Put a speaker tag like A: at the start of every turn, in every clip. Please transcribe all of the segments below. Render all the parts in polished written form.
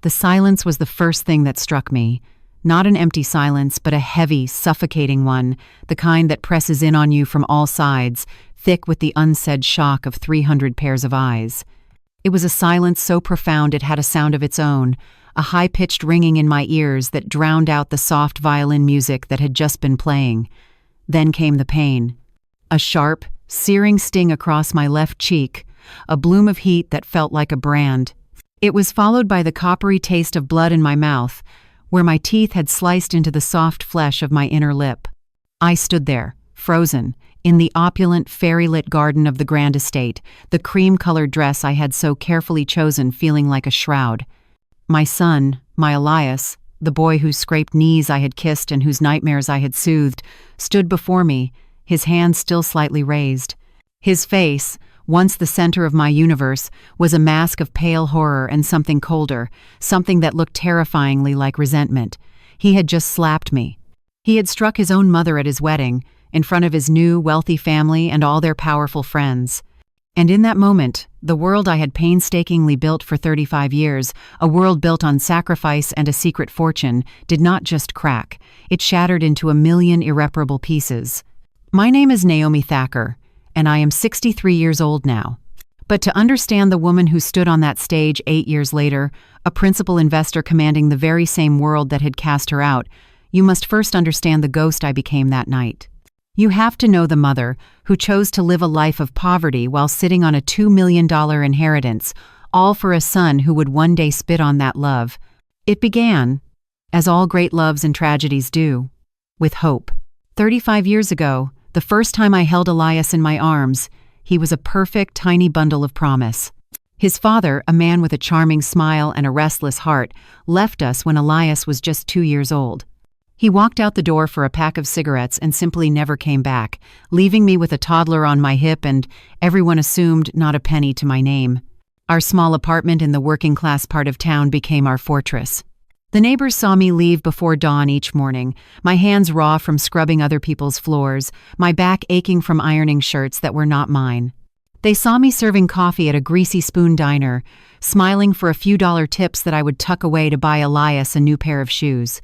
A: The silence was the first thing that struck me. Not an empty silence, but a heavy, suffocating one, the kind that presses in on you from all sides, thick with the unsaid shock of 300 pairs of eyes. It was a silence so profound it had a sound of its own, a high-pitched ringing in my ears that drowned out the soft violin music that had just been playing. Then came the pain. A sharp, searing sting across my left cheek, a bloom of heat that felt like a brand. It was followed by the coppery taste of blood in my mouth, where my teeth had sliced into the soft flesh of my inner lip. I stood there, frozen, in the opulent, fairy-lit garden of the grand estate, the cream-colored dress I had so carefully chosen feeling like a shroud. My son, my Elias, the boy whose scraped knees I had kissed and whose nightmares I had soothed, stood before me, his hands still slightly raised. His face, once the center of my universe, was a mask of pale horror and something colder, something that looked terrifyingly like resentment. He had just slapped me. He had struck his own mother at his wedding, in front of his new, wealthy family and all their powerful friends. And in that moment, the world I had painstakingly built for 35 years, a world built on sacrifice and a secret fortune, did not just crack. It shattered into a million irreparable pieces. My name is Naomi Thacker, and I am 63 years old now. But to understand the woman who stood on that stage 8 years later, a principal investor commanding the very same world that had cast her out, you must first understand the ghost I became that night. You have to know the mother who chose to live a life of poverty while sitting on a $2 million inheritance, all for a son who would one day spit on that love. It began, as all great loves and tragedies do, with hope. 35 years ago, the first time I held Elias in my arms, he was a perfect, tiny bundle of promise. His father, a man with a charming smile and a restless heart, left us when Elias was just 2 years old. He walked out the door for a pack of cigarettes and simply never came back, leaving me with a toddler on my hip and, everyone assumed, not a penny to my name. Our small apartment in the working-class part of town became our fortress. The neighbors saw me leave before dawn each morning, my hands raw from scrubbing other people's floors, my back aching from ironing shirts that were not mine. They saw me serving coffee at a greasy spoon diner, smiling for a few dollar tips that I would tuck away to buy Elias a new pair of shoes.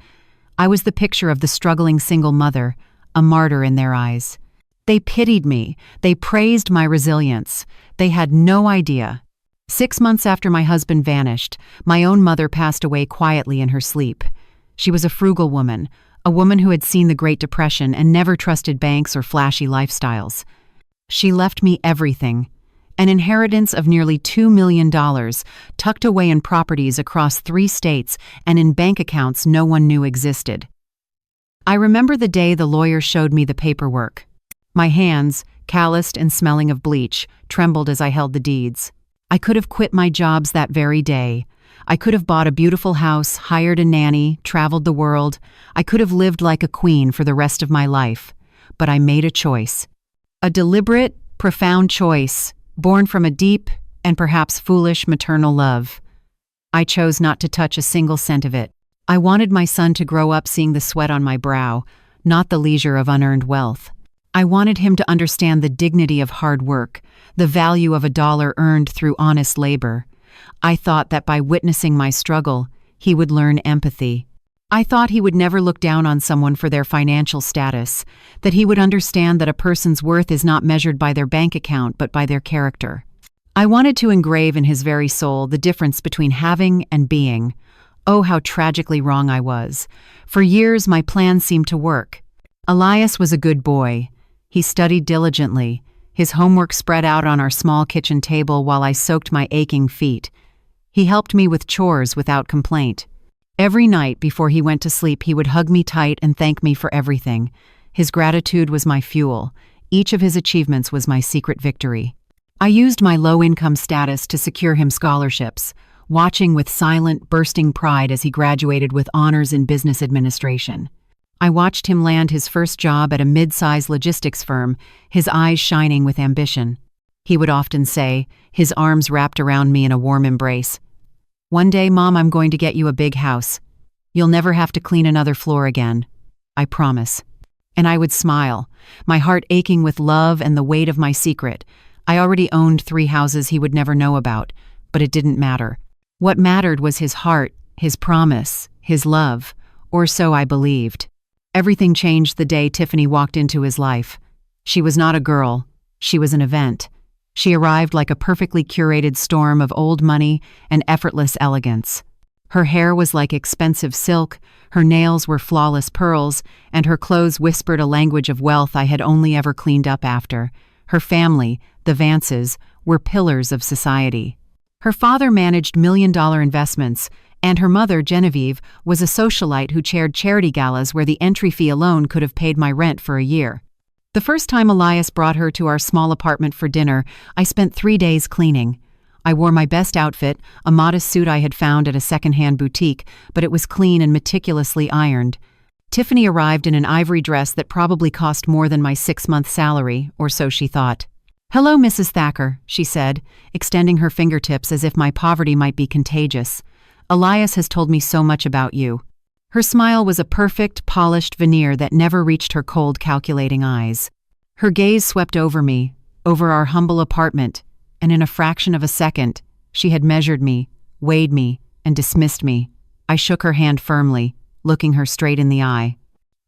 A: I was the picture of the struggling single mother, a martyr in their eyes. They pitied me. They praised my resilience. They had no idea. 6 months after my husband vanished, my own mother passed away quietly in her sleep. She was a frugal woman, a woman who had seen the Great Depression and never trusted banks or flashy lifestyles. She left me everything. An inheritance of nearly $2 million, tucked away in properties across 3 states and in bank accounts no one knew existed. I remember the day the lawyer showed me the paperwork. My hands, calloused and smelling of bleach, trembled as I held the deeds. I could have quit my jobs that very day. I could have bought a beautiful house, hired a nanny, traveled the world. I could have lived like a queen for the rest of my life. But I made a choice. A deliberate, profound choice, born from a deep and perhaps foolish maternal love. I chose not to touch a single cent of it. I wanted my son to grow up seeing the sweat on my brow, not the leisure of unearned wealth. I wanted him to understand the dignity of hard work, the value of a dollar earned through honest labor. I thought that by witnessing my struggle, he would learn empathy. I thought he would never look down on someone for their financial status, that he would understand that a person's worth is not measured by their bank account but by their character. I wanted to engrave in his very soul the difference between having and being. Oh, how tragically wrong I was. For years, my plan seemed to work. Elias was a good boy. He studied diligently, his homework spread out on our small kitchen table while I soaked my aching feet. He helped me with chores without complaint. Every night before he went to sleep, he would hug me tight and thank me for everything. His gratitude was my fuel. Each of his achievements was my secret victory. I used my low-income status to secure him scholarships, watching with silent, bursting pride as he graduated with honors in business administration. I watched him land his first job at a mid-sized logistics firm, his eyes shining with ambition. He would often say, his arms wrapped around me in a warm embrace, "One day, Mom, I'm going to get you a big house. You'll never have to clean another floor again. I promise." And I would smile, my heart aching with love and the weight of my secret. I already owned 3 houses he would never know about, but it didn't matter. What mattered was his heart, his promise, his love, or so I believed. Everything changed the day Tiffany walked into his life. She was not a girl, she was an event. She arrived like a perfectly curated storm of old money and effortless elegance. Her hair was like expensive silk, her nails were flawless pearls, and her clothes whispered a language of wealth I had only ever cleaned up after. Her family, the Vances, were pillars of society. Her father managed million-dollar investments, and her mother, Genevieve, was a socialite who chaired charity galas where the entry fee alone could have paid my rent for a year. The first time Elias brought her to our small apartment for dinner, I spent 3 days cleaning. I wore my best outfit, a modest suit I had found at a second-hand boutique, but it was clean and meticulously ironed. Tiffany arrived in an ivory dress that probably cost more than my 6-month salary, or so she thought. "Hello, Mrs. Thacker," she said, extending her fingertips as if my poverty might be contagious. "Elias has told me so much about you." Her smile was a perfect, polished veneer that never reached her cold, calculating eyes. Her gaze swept over me, over our humble apartment, and in a fraction of a second, she had measured me, weighed me, and dismissed me. I shook her hand firmly, looking her straight in the eye.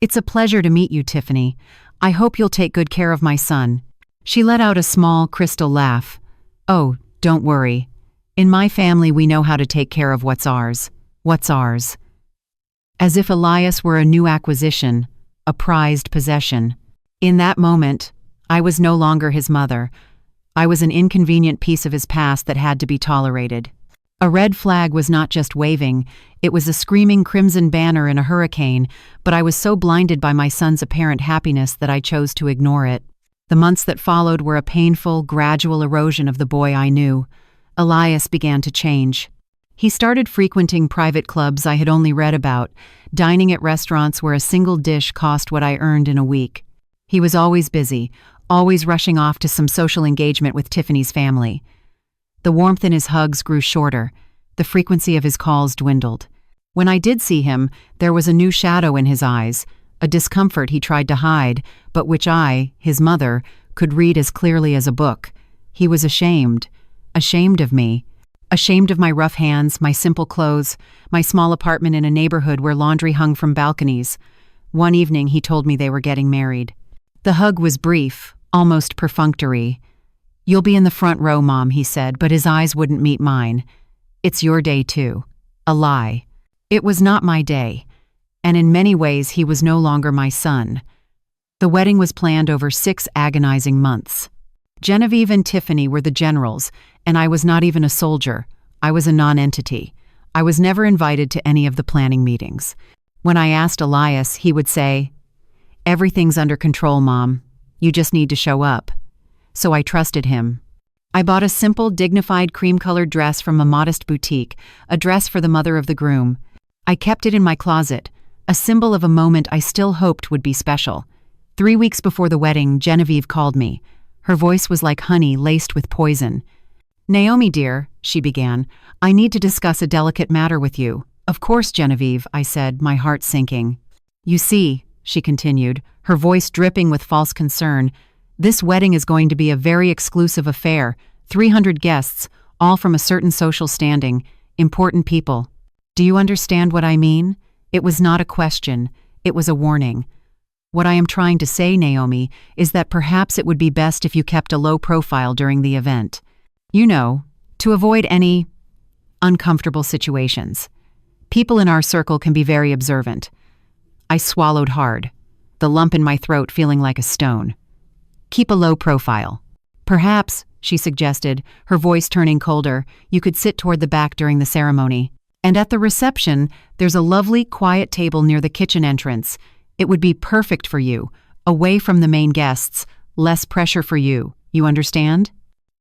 A: "It's a pleasure to meet you, Tiffany. I hope you'll take good care of my son." She let out a small, crystal laugh. "Oh, don't worry. In my family, we know how to take care of what's ours. What's ours?" As if Elias were a new acquisition, a prized possession. In that moment, I was no longer his mother. I was an inconvenient piece of his past that had to be tolerated. A red flag was not just waving, it was a screaming crimson banner in a hurricane, but I was so blinded by my son's apparent happiness that I chose to ignore it. The months that followed were a painful, gradual erosion of the boy I knew. Elias began to change. He started frequenting private clubs I had only read about, dining at restaurants where a single dish cost what I earned in a week. He was always busy, always rushing off to some social engagement with Tiffany's family. The warmth in his hugs grew shorter, the frequency of his calls dwindled. When I did see him, there was a new shadow in his eyes, a discomfort he tried to hide, but which I, his mother, could read as clearly as a book. He was ashamed of me. Ashamed of my rough hands, my simple clothes, my small apartment in a neighborhood where laundry hung from balconies. One evening he told me they were getting married. The hug was brief, almost perfunctory. "You'll be in the front row, Mom," he said, but his eyes wouldn't meet mine. "It's your day too." A lie. It was not my day, and in many ways he was no longer my son. The wedding was planned over 6 agonizing months. Genevieve and Tiffany were the generals, and I was not even a soldier. I was a non-entity. I was never invited to any of the planning meetings. When I asked Elias, he would say, "Everything's under control, Mom. You just need to show up." So I trusted him. I bought a simple, dignified cream-colored dress from a modest boutique, a dress for the mother of the groom. I kept it in my closet, a symbol of a moment I still hoped would be special. 3 weeks before the wedding, Genevieve called me. Her voice was like honey laced with poison. "Naomi, dear," she began, "I need to discuss a delicate matter with you." "Of course, Genevieve," I said, my heart sinking. "You see," she continued, her voice dripping with false concern, "this wedding is going to be a very exclusive affair, 300 guests, all from a certain social standing, important people. Do you understand what I mean?" It was not a question, it was a warning. "What I am trying to say, Naomi, is that perhaps it would be best if you kept a low profile during the event. You know, to avoid any uncomfortable situations. People in our circle can be very observant." I swallowed hard, the lump in my throat feeling like a stone. "Keep a low profile. Perhaps," she suggested, her voice turning colder, "you could sit toward the back during the ceremony. And at the reception, there's a lovely, quiet table near the kitchen entrance. It would be perfect for you, away from the main guests, less pressure for you. You understand?"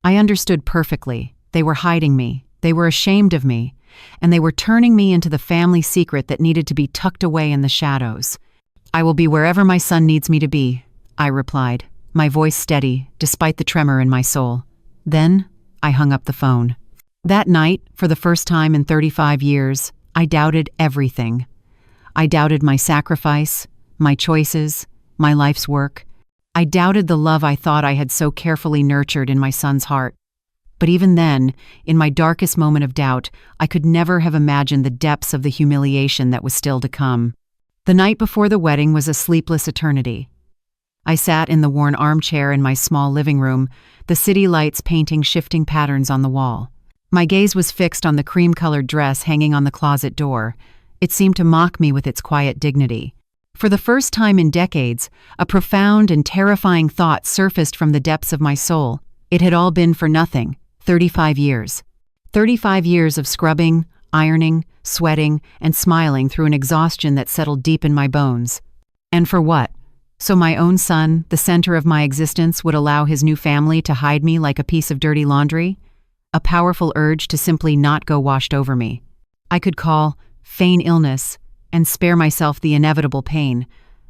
A: I understood perfectly. They were hiding me. They were ashamed of me. And they were turning me into the family secret that needed to be tucked away in the shadows. "I will be wherever my son needs me to be," I replied, my voice steady, despite the tremor in my soul. Then, I hung up the phone. That night, for the first time in 35 years, I doubted everything. I doubted my sacrifice, my choices, my life's work. I doubted the love I thought I had so carefully nurtured in my son's heart. But even then, in my darkest moment of doubt, I could never have imagined the depths of the humiliation that was still to come. The night before the wedding was a sleepless eternity. I sat in the worn armchair in my small living room, the city lights painting shifting patterns on the wall. My gaze was fixed on the cream-colored dress hanging on the closet door. It seemed to mock me with its quiet dignity. For the first time in decades, a profound and terrifying thought surfaced from the depths of my soul. It had all been for nothing. 35 years. 35 years of scrubbing, ironing, sweating, and smiling through an exhaustion that settled deep in my bones. And for what? So my own son, the center of my existence, would allow his new family to hide me like a piece of dirty laundry? A powerful urge to simply not go washed over me. I could call, feign illness, and spare myself the inevitable pain,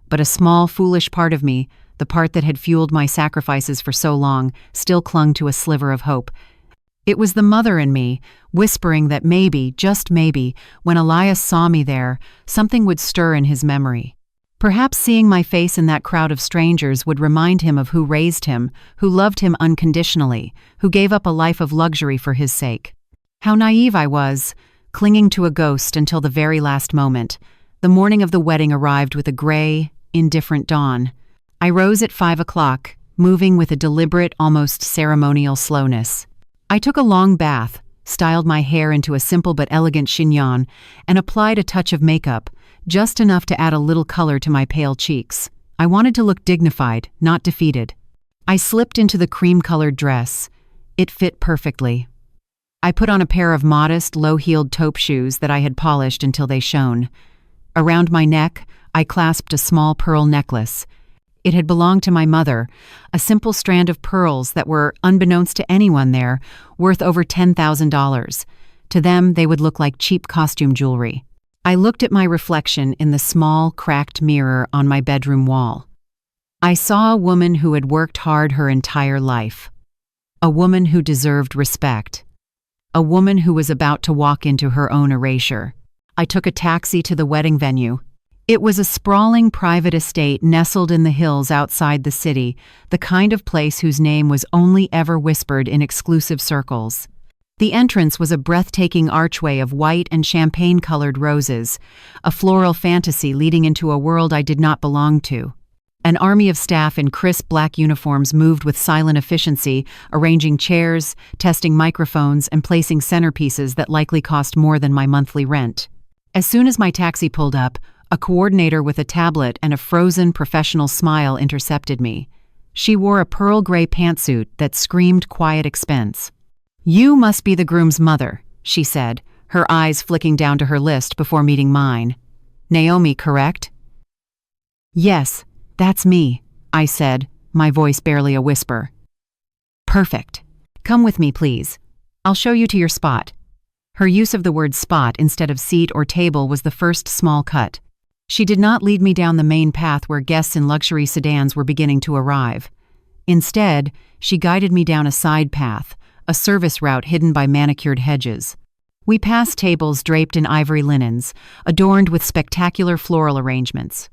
A: but a small, foolish part of me, the part that had fueled my sacrifices for so long, still clung to a sliver of hope. It was the mother in me, whispering that maybe, just maybe, when Elias saw me there, something would stir in his memory. Perhaps seeing my face in that crowd of strangers would remind him of who raised him, who loved him unconditionally, who gave up a life of luxury for his sake. How naive I was, clinging to a ghost until the very last moment. The morning of the wedding arrived with a gray, indifferent dawn. I rose at 5 o'clock, moving with a deliberate, almost ceremonial slowness. I took a long bath, styled my hair into a simple but elegant chignon, and applied a touch of makeup, just enough to add a little color to my pale cheeks. I wanted to look dignified, not defeated. I slipped into the cream-colored dress. It fit perfectly. I put on a pair of modest, low-heeled taupe shoes that I had polished until they shone. Around my neck, I clasped a small pearl necklace. It had belonged to my mother, a simple strand of pearls that were, unbeknownst to anyone there, worth over $10,000. To them, they would look like cheap costume jewelry. I looked at my reflection in the small, cracked mirror on my bedroom wall. I saw a woman who had worked hard her entire life. A woman who deserved respect. A woman who was about to walk into her own erasure. I took a taxi to the wedding venue. It was a sprawling private estate nestled in the hills outside the city, the kind of place whose name was only ever whispered in exclusive circles. The entrance was a breathtaking archway of white and champagne-colored roses, a floral fantasy leading into a world I did not belong to. An army of staff in crisp black uniforms moved with silent efficiency, arranging chairs, testing microphones, and placing centerpieces that likely cost more than my monthly rent. As soon as my taxi pulled up, a coordinator with a tablet and a frozen professional smile intercepted me. She wore a pearl gray pantsuit that screamed quiet expense. "You must be the groom's mother," she said, her eyes flicking down to her list before meeting mine. "Naomi, correct?" "Yes, that's me," I said, my voice barely a whisper. "Perfect. Come with me, please. I'll show you to your spot." Her use of the word spot instead of seat or table was the first small cut. She did not lead me down the main path where guests in luxury sedans were beginning to arrive. Instead, she guided me down a side path, a service route hidden by manicured hedges. We passed tables draped in ivory linens, adorned with spectacular floral arrangements.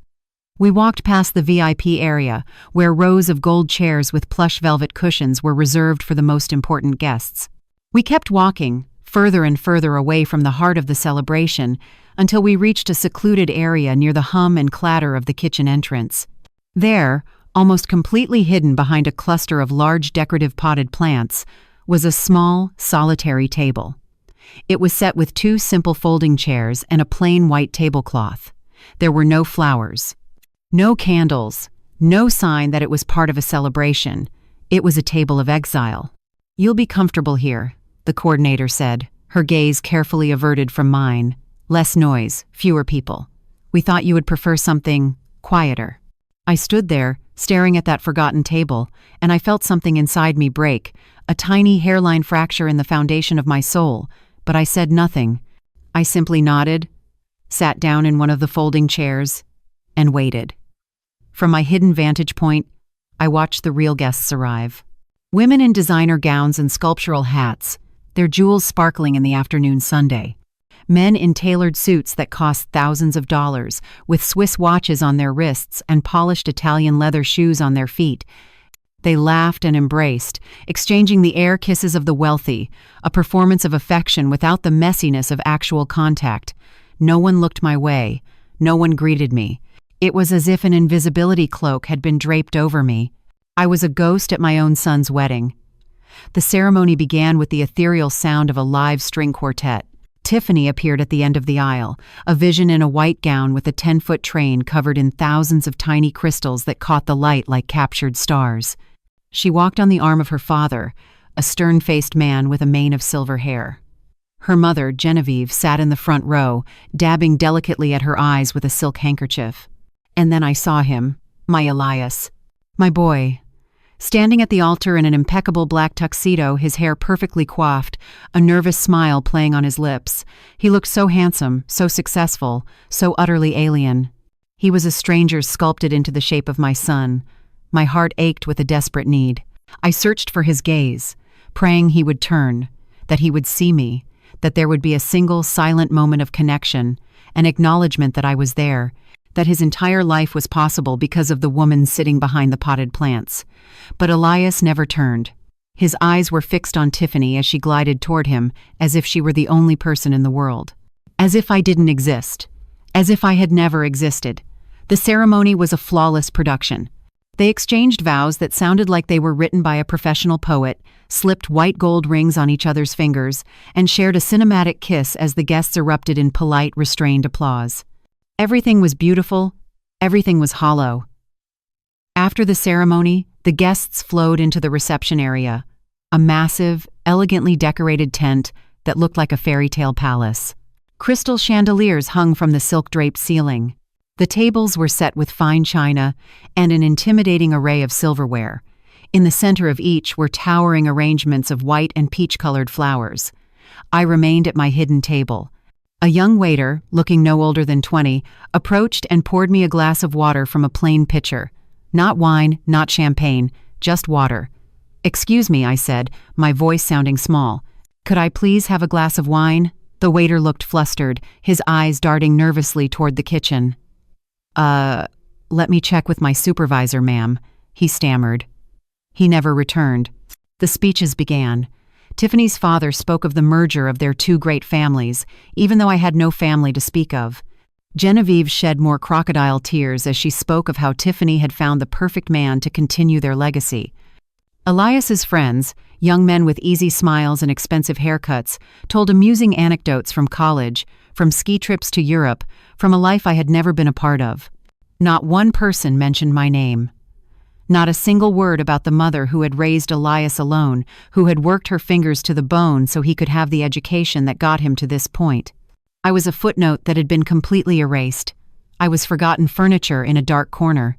A: We walked past the VIP area, where rows of gold chairs with plush velvet cushions were reserved for the most important guests. We kept walking, further and further away from the heart of the celebration, until we reached a secluded area near the hum and clatter of the kitchen entrance. There, almost completely hidden behind a cluster of large decorative potted plants, was a small, solitary table. It was set with 2 simple folding chairs and a plain white tablecloth. There were no flowers, no candles, no sign that it was part of a celebration. It was a table of exile. "You'll be comfortable here," the coordinator said, her gaze carefully averted from mine. "Less noise, fewer people. We thought you would prefer something quieter." I stood there, staring at that forgotten table, and I felt something inside me break, a tiny hairline fracture in the foundation of my soul, but I said nothing. I simply nodded, sat down in one of the folding chairs, and waited. From my hidden vantage point, I watched the real guests arrive. Women in designer gowns and sculptural hats, their jewels sparkling in the afternoon sunday. Men in tailored suits that cost thousands of dollars, with Swiss watches on their wrists and polished Italian leather shoes on their feet. They laughed and embraced, exchanging the air kisses of the wealthy, a performance of affection without the messiness of actual contact. No one looked my way. No one greeted me. It was as if an invisibility cloak had been draped over me. I was a ghost at my own son's wedding. The ceremony began with the ethereal sound of a live string quartet. Tiffany appeared at the end of the aisle, a vision in a white gown with a 10-foot train covered in thousands of tiny crystals that caught the light like captured stars. She walked on the arm of her father, a stern-faced man with a mane of silver hair. Her mother, Genevieve, sat in the front row, dabbing delicately at her eyes with a silk handkerchief. And then I saw him, my Elias, my boy. Standing at the altar in an impeccable black tuxedo, his hair perfectly coiffed, a nervous smile playing on his lips. He looked so handsome, so successful, so utterly alien. He was a stranger sculpted into the shape of my son. My heart ached with a desperate need. I searched for his gaze, praying he would turn, that he would see me, that there would be a single silent moment of connection, an acknowledgement that I was there, that his entire life was possible because of the woman sitting behind the potted plants. But Elias never turned. His eyes were fixed on Tiffany as she glided toward him, as if she were the only person in the world. As if I didn't exist. As if I had never existed. The ceremony was a flawless production. They exchanged vows that sounded like they were written by a professional poet, slipped white gold rings on each other's fingers, and shared a cinematic kiss as the guests erupted in polite, restrained applause. Everything was beautiful, everything was hollow. After the ceremony, the guests flowed into the reception area, a massive, elegantly decorated tent that looked like a fairy tale palace. Crystal chandeliers hung from the silk-draped ceiling. The tables were set with fine china and an intimidating array of silverware. In the center of each were towering arrangements of white and peach-colored flowers. I remained at my hidden table. A young waiter, looking no older than 20, approached and poured me a glass of water from a plain pitcher. Not wine, not champagne, just water. "Excuse me," I said, my voice sounding small. "Could I please have a glass of wine?" The waiter looked flustered, his eyes darting nervously toward the kitchen. Let me check with my supervisor, ma'am," he stammered. He never returned. The speeches began. Tiffany's father spoke of the merger of their two great families, even though I had no family to speak of. Genevieve shed more crocodile tears as she spoke of how Tiffany had found the perfect man to continue their legacy. Elias's friends, young men with easy smiles and expensive haircuts, told amusing anecdotes from college, from ski trips to Europe, from a life I had never been a part of. Not one person mentioned my name. Not a single word about the mother who had raised Elias alone, who had worked her fingers to the bone so he could have the education that got him to this point. I was a footnote that had been completely erased. I was forgotten furniture in a dark corner.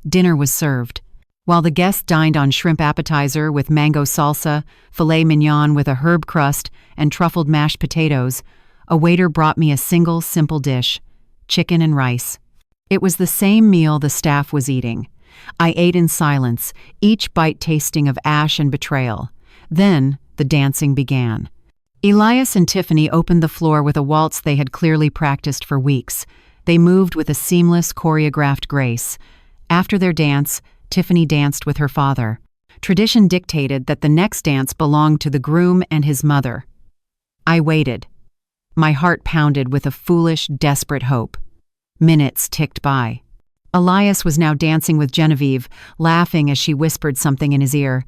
A: Dinner was served. While the guests dined on shrimp appetizer with mango salsa, filet mignon with a herb crust, and truffled mashed potatoes, a waiter brought me a single simple dish, chicken and rice. It was the same meal the staff was eating. I ate in silence, each bite tasting of ash and betrayal. Then the dancing began. Elias and Tiffany opened the floor with a waltz they had clearly practiced for weeks. They moved with a seamless, choreographed grace. After their dance, Tiffany danced with her father. Tradition dictated that the next dance belonged to the groom and his mother. I waited. My heart pounded with a foolish, desperate hope. Minutes ticked by. Elias was now dancing with Genevieve, laughing as she whispered something in his ear.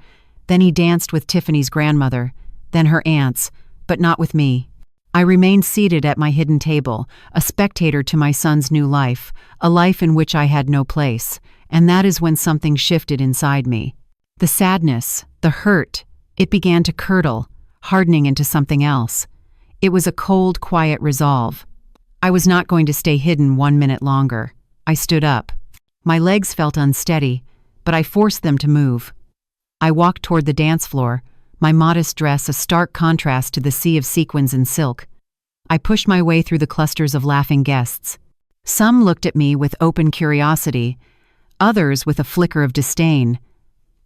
A: Then he danced with Tiffany's grandmother, then her aunts, but not with me. I remained seated at my hidden table, a spectator to my son's new life, a life in which I had no place, and that is when something shifted inside me. The sadness, the hurt, it began to curdle, hardening into something else. It was a cold, quiet resolve. I was not going to stay hidden 1 minute longer. I stood up. My legs felt unsteady, but I forced them to move. I walked toward the dance floor, my modest dress a stark contrast to the sea of sequins and silk. I pushed my way through the clusters of laughing guests. Some looked at me with open curiosity, others with a flicker of disdain.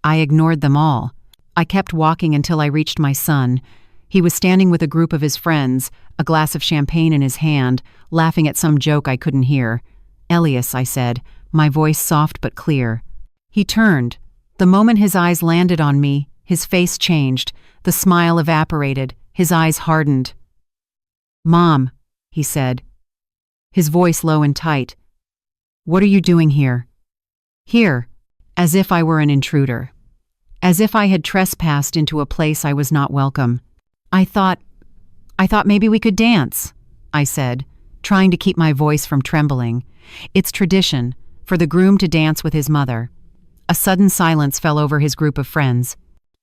A: I ignored them all. I kept walking until I reached my son. He was standing with a group of his friends, a glass of champagne in his hand, laughing at some joke I couldn't hear. "Elias," I said, my voice soft but clear. He turned, The moment his eyes landed on me, his face changed, the smile evaporated, his eyes hardened. "Mom," he said, his voice low and tight. "What are you doing here?" Here, as if I were an intruder. As if I had trespassed into a place I was not welcome. I thought maybe we could dance," I said, trying to keep my voice from trembling. It's tradition for the groom to dance with his mother. A sudden silence fell over his group of friends.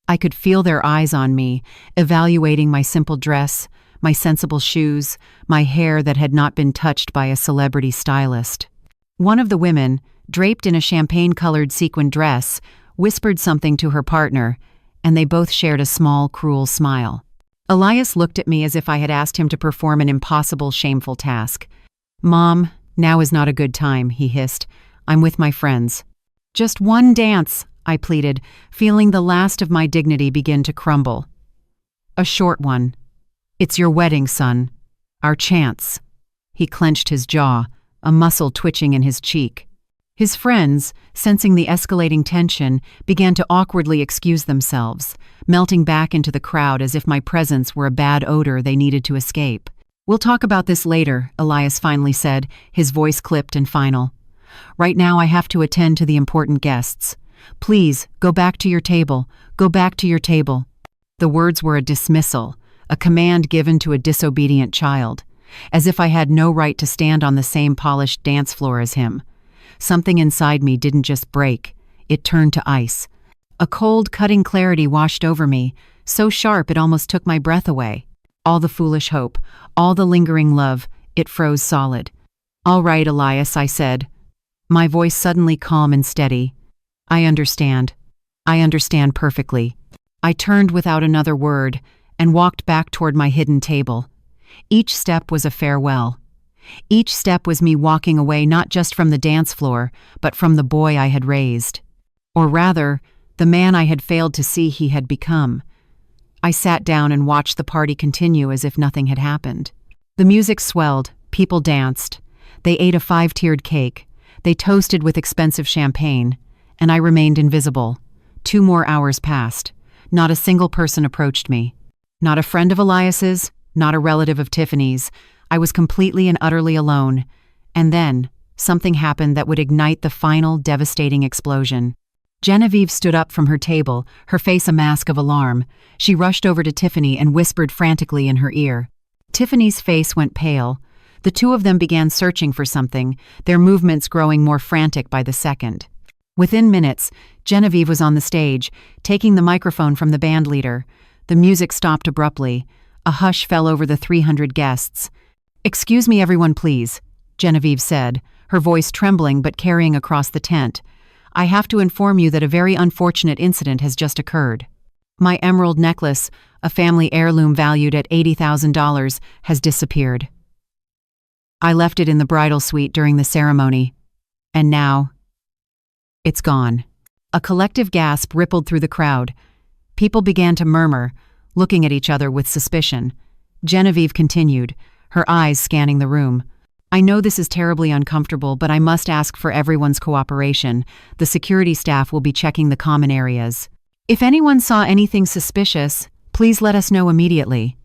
A: I could feel their eyes on me, evaluating my simple dress, my sensible shoes, my hair that had not been touched by a celebrity stylist. One of the women, draped in a champagne-colored sequin dress, whispered something to her partner, and they both shared a small, cruel smile. Elias looked at me as if I had asked him to perform an impossible, shameful task. "Mom, now is not a good time," he hissed. "I'm with my friends." "Just one dance," I pleaded, feeling the last of my dignity begin to crumble. "A short one. It's your wedding, son. Our chance." He clenched his jaw, a muscle twitching in his cheek. His friends, sensing the escalating tension, began to awkwardly excuse themselves, melting back into the crowd as if my presence were a bad odor they needed to escape. "We'll talk about this later," Elias finally said, his voice clipped and final. "Right now I have to attend to the important guests. Please, go back to your table. Go back to your table." The words were a dismissal, a command given to a disobedient child, as if I had no right to stand on the same polished dance floor as him. Something inside me didn't just break, it turned to ice. A cold, cutting clarity washed over me, so sharp it almost took my breath away. All the foolish hope, all the lingering love, it froze solid. "All right, Elias," I said, my voice suddenly calm and steady. I understand perfectly." I turned without another word and walked back toward my hidden table. Each step was a farewell. Each step was me walking away not just from the dance floor, but from the boy I had raised. Or rather, the man I had failed to see he had become. I sat down and watched the party continue as if nothing had happened. The music swelled, people danced. They ate a 5-tiered cake. They toasted with expensive champagne. And I remained invisible. 2 more hours passed. Not a single person approached me. Not a friend of Elias's, not a relative of Tiffany's. I was completely and utterly alone. And then, something happened that would ignite the final, devastating explosion. Genevieve stood up from her table, her face a mask of alarm. She rushed over to Tiffany and whispered frantically in her ear. Tiffany's face went pale. The two of them began searching for something, their movements growing more frantic by the second. Within minutes, Genevieve was on the stage, taking the microphone from the band leader. The music stopped abruptly. A hush fell over the 300 guests. "Excuse me, everyone, please," Genevieve said, her voice trembling but carrying across the tent. "I have to inform you that a very unfortunate incident has just occurred. My emerald necklace, a family heirloom valued at $80,000, has disappeared. I left it in the bridal suite during the ceremony, and now it's gone." A collective gasp rippled through the crowd. People began to murmur, looking at each other with suspicion. Genevieve continued, her eyes scanning the room. "I know this is terribly uncomfortable, but I must ask for everyone's cooperation. The security staff will be checking the common areas. If anyone saw anything suspicious, please let us know immediately."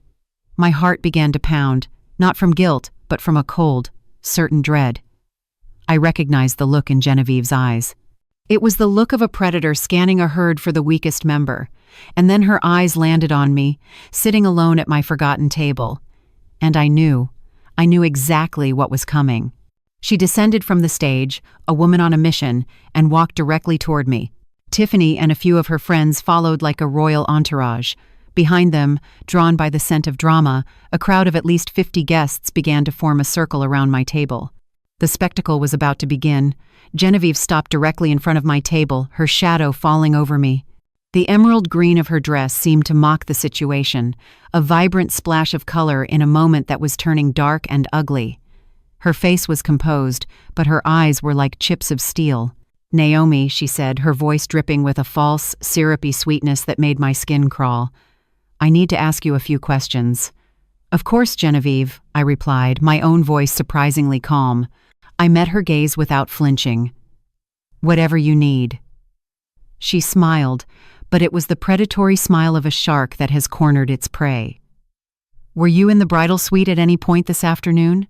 A: My heart began to pound, not from guilt, but from a cold, certain dread. I recognized the look in Genevieve's eyes. It was the look of a predator scanning a herd for the weakest member, and then her eyes landed on me, sitting alone at my forgotten table. And I knew exactly what was coming. She descended from the stage, a woman on a mission, and walked directly toward me. Tiffany and a few of her friends followed like a royal entourage. Behind them, drawn by the scent of drama, a crowd of at least 50 guests began to form a circle around my table. The spectacle was about to begin. Genevieve stopped directly in front of my table, her shadow falling over me. The emerald green of her dress seemed to mock the situation, a vibrant splash of color in a moment that was turning dark and ugly. Her face was composed, but her eyes were like chips of steel. "Naomi," she said, her voice dripping with a false, syrupy sweetness that made my skin crawl. "I need to ask you a few questions." "Of course, Genevieve," I replied, my own voice surprisingly calm. I met her gaze without flinching. "Whatever you need." She smiled, but it was the predatory smile of a shark that has cornered its prey. "Were you in the bridal suite at any point this afternoon?"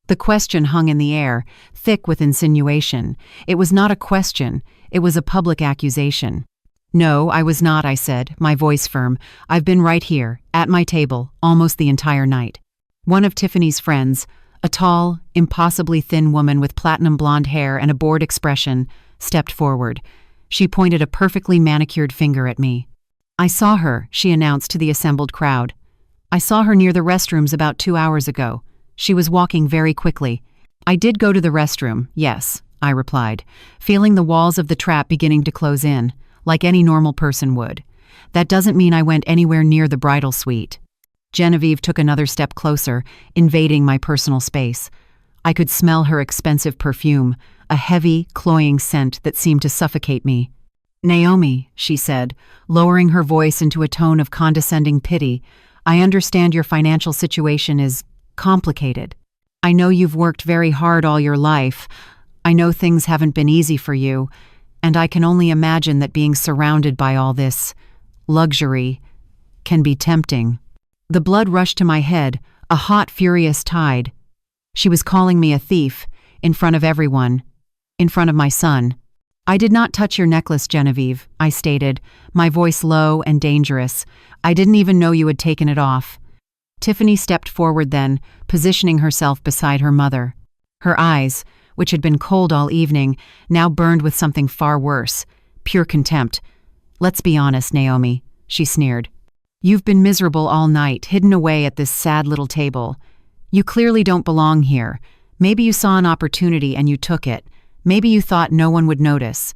A: The question hung in the air, thick with insinuation. It was not a question, it was a public accusation. "No, I was not," I said, my voice firm. "I've been right here, at my table, almost the entire night." One of Tiffany's friends, a tall, impossibly thin woman with platinum blonde hair and a bored expression, stepped forward. She pointed a perfectly manicured finger at me. "I saw her," she announced to the assembled crowd. "I saw her near the restrooms about 2 hours ago. She was walking very quickly." "I did go to the restroom, yes," I replied, feeling the walls of the trap beginning to close in, like any normal person would. "That doesn't mean I went anywhere near the bridal suite." Genevieve took another step closer, invading my personal space. I could smell her expensive perfume, a heavy, cloying scent that seemed to suffocate me. "Naomi," she said, lowering her voice into a tone of condescending pity, "I understand your financial situation is complicated. I know you've worked very hard all your life. I know things haven't been easy for you, and I can only imagine that being surrounded by all this luxury can be tempting." The blood rushed to my head, a hot, furious tide. She was calling me a thief, in front of everyone, in front of my son. "I did not touch your necklace, Genevieve," I stated, my voice low and dangerous. "I didn't even know you had taken it off." Tiffany stepped forward then, positioning herself beside her mother. Her eyes, which had been cold all evening, now burned with something far worse, pure contempt. "Let's be honest, Naomi," she sneered. "You've been miserable all night, hidden away at this sad little table. You clearly don't belong here. Maybe you saw an opportunity and you took it. Maybe you thought no one would notice."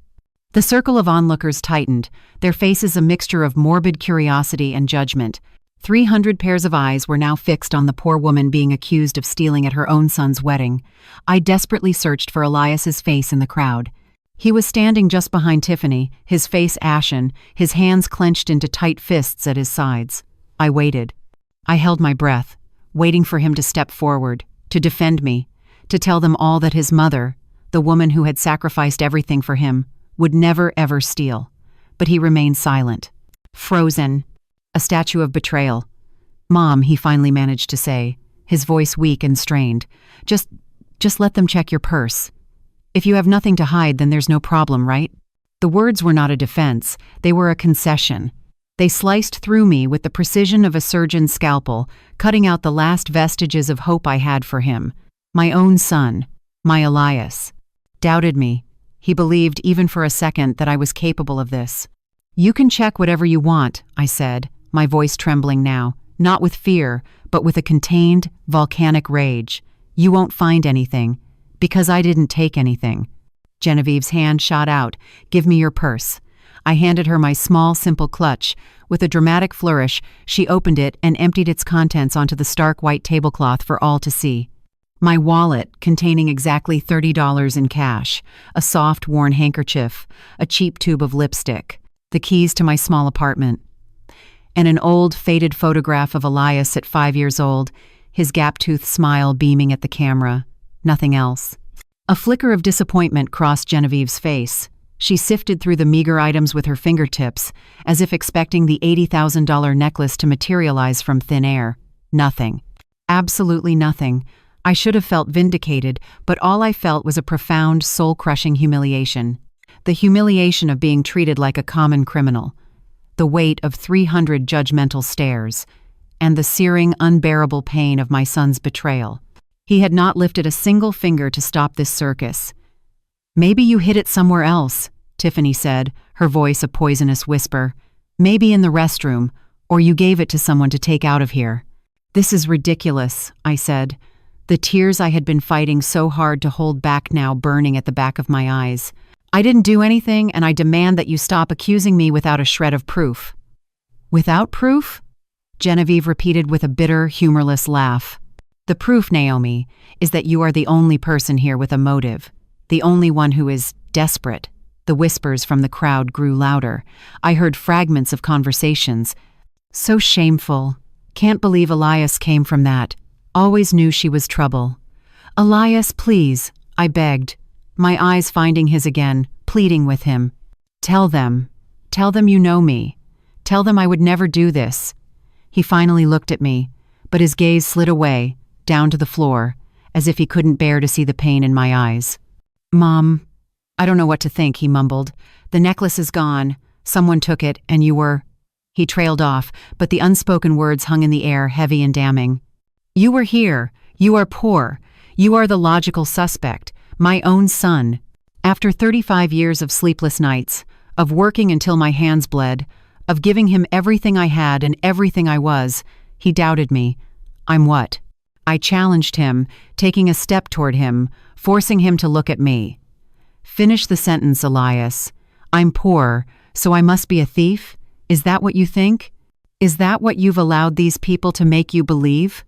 A: The circle of onlookers tightened, their faces a mixture of morbid curiosity and judgment. 300 pairs of eyes were now fixed on the poor woman being accused of stealing at her own son's wedding. I desperately searched for Elias's face in the crowd. He was standing just behind Tiffany, his face ashen, his hands clenched into tight fists at his sides. I waited. I held my breath, waiting for him to step forward, to defend me, to tell them all that his mother, the woman who had sacrificed everything for him, would never ever steal. But he remained silent, frozen, a statue of betrayal. "Mom," he finally managed to say, his voice weak and strained, Just let them check your purse. If you have nothing to hide, then there's no problem, right?" The words were not a defense, they were a concession. They sliced through me with the precision of a surgeon's scalpel, cutting out the last vestiges of hope I had for him. My own son, my Elias, doubted me. He believed, even for a second, that I was capable of this. "You can check whatever you want," I said, my voice trembling now, not with fear, but with a contained, volcanic rage. "You won't find anything. Because I didn't take anything." Genevieve's hand shot out. "Give me your purse." I handed her my small, simple clutch. With a dramatic flourish, she opened it and emptied its contents onto the stark white tablecloth for all to see. My wallet, containing exactly $30 in cash, a soft, worn handkerchief, a cheap tube of lipstick, the keys to my small apartment, and an old, faded photograph of Elias at 5 years old, his gap-toothed smile beaming at the camera. Nothing else. A flicker of disappointment crossed Genevieve's face. She sifted through the meager items with her fingertips, as if expecting the $80,000 necklace to materialize from thin air. Nothing. Absolutely nothing. I should have felt vindicated, but all I felt was a profound, soul-crushing humiliation. The humiliation of being treated like a common criminal. The weight of 300 judgmental stares. And the searing, unbearable pain of my son's betrayal. He had not lifted a single finger to stop this circus. "Maybe you hid it somewhere else," Tiffany said, her voice a poisonous whisper. "Maybe in the restroom, or you gave it to someone to take out of here." "This is ridiculous," I said, the tears I had been fighting so hard to hold back now burning at the back of my eyes. "I didn't do anything, and I demand that you stop accusing me without a shred of proof." "Without proof?" Genevieve repeated with a bitter, humorless laugh. "The proof, Naomi, is that you are the only person here with a motive, the only one who is desperate." The whispers from the crowd grew louder. I heard fragments of conversations. "So shameful. Can't believe Elias came from that. Always knew she was trouble." "Elias, please," I begged, my eyes finding his again, pleading with him. "Tell them. Tell them you know me. Tell them I would never do this." He finally looked at me, but his gaze slid away, down to the floor, as if he couldn't bear to see the pain in my eyes. "Mom, I don't know what to think," he mumbled. "The necklace is gone. Someone took it, and you were—" He trailed off, but the unspoken words hung in the air, heavy and damning. "You were here. You are poor. You are the logical suspect. My own son. After 35 years of sleepless nights, of working until my hands bled, of giving him everything I had and everything I was, he doubted me. I'm what?" I challenged him, taking a step toward him, forcing him to look at me. "Finish the sentence, Elias. I'm poor, so I must be a thief? Is that what you think? Is that what you've allowed these people to make you believe?"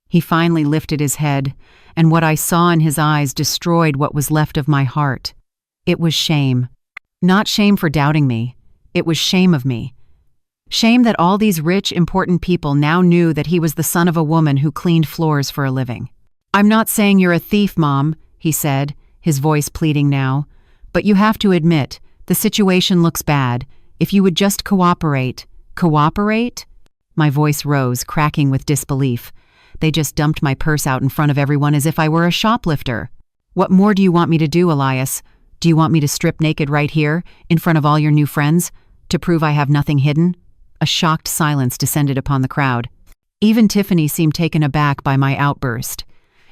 A: He finally lifted his head, and what I saw in his eyes destroyed what was left of my heart. It was shame. Not shame for doubting me. It was shame of me. Shame that all these rich, important people now knew that he was the son of a woman who cleaned floors for a living. "I'm not saying you're a thief, Mom," he said, his voice pleading now. "But you have to admit, the situation looks bad. If you would just cooperate." "Cooperate?" My voice rose, cracking with disbelief. They just dumped my purse out in front of everyone as if I were a shoplifter. "What more do you want me to do, Elias? Do you want me to strip naked right here, in front of all your new friends, to prove I have nothing hidden?" A shocked silence descended upon the crowd. Even Tiffany seemed taken aback by my outburst.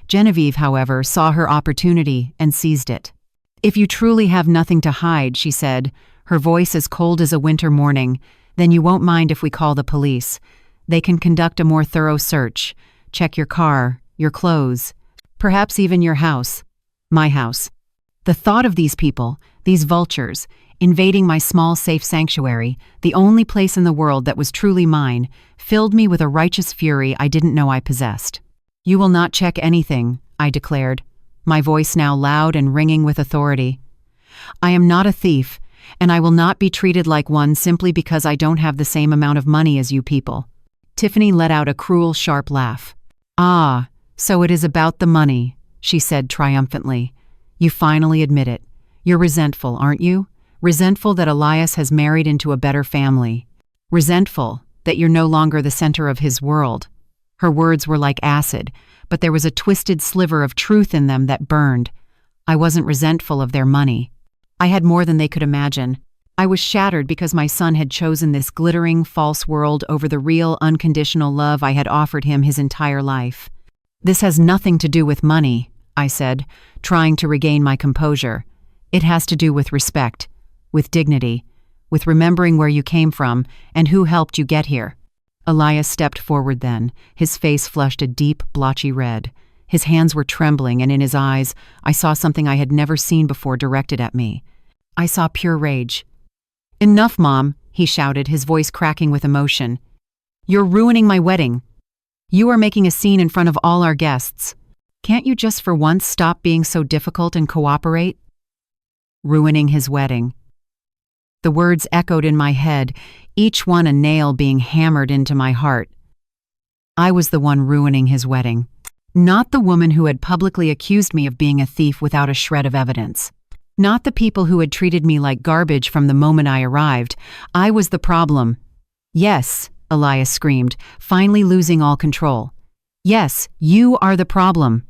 A: Genevieve, however, saw her opportunity and seized it. "If you truly have nothing to hide," she said, her voice as cold as a winter morning, "then you won't mind if we call the police. They can conduct a more thorough search, check your car, your clothes, perhaps even your house, my house." The thought of these people, these vultures, invading my small safe sanctuary, the only place in the world that was truly mine, filled me with a righteous fury I didn't know I possessed. "You will not check anything," I declared, my voice now loud and ringing with authority. "I am not a thief, and I will not be treated like one simply because I don't have the same amount of money as you people." Tiffany let out a cruel, sharp laugh. "Ah, so it is about the money," she said triumphantly. "You finally admit it. You're resentful, aren't you? Resentful that Elias has married into a better family. Resentful that you're no longer the center of his world." Her words were like acid, but there was a twisted sliver of truth in them that burned. I wasn't resentful of their money. I had more than they could imagine. I was shattered because my son had chosen this glittering, false world over the real, unconditional love I had offered him his entire life. "This has nothing to do with money," I said, trying to regain my composure. "It has to do with respect, with dignity, with remembering where you came from and who helped you get here." Elias stepped forward then, his face flushed a deep, blotchy red. His hands were trembling, and in his eyes, I saw something I had never seen before directed at me. I saw pure rage. "Enough, Mom," he shouted, his voice cracking with emotion. "You're ruining my wedding. You are making a scene in front of all our guests. Can't you just for once stop being so difficult and cooperate?" Ruining his wedding. The words echoed in my head, each one a nail being hammered into my heart. I was the one ruining his wedding, not the woman who had publicly accused me of being a thief without a shred of evidence. Not the people who had treated me like garbage from the moment I arrived. I was the problem. "Yes," Elias screamed, finally losing all control. "Yes, you are the problem.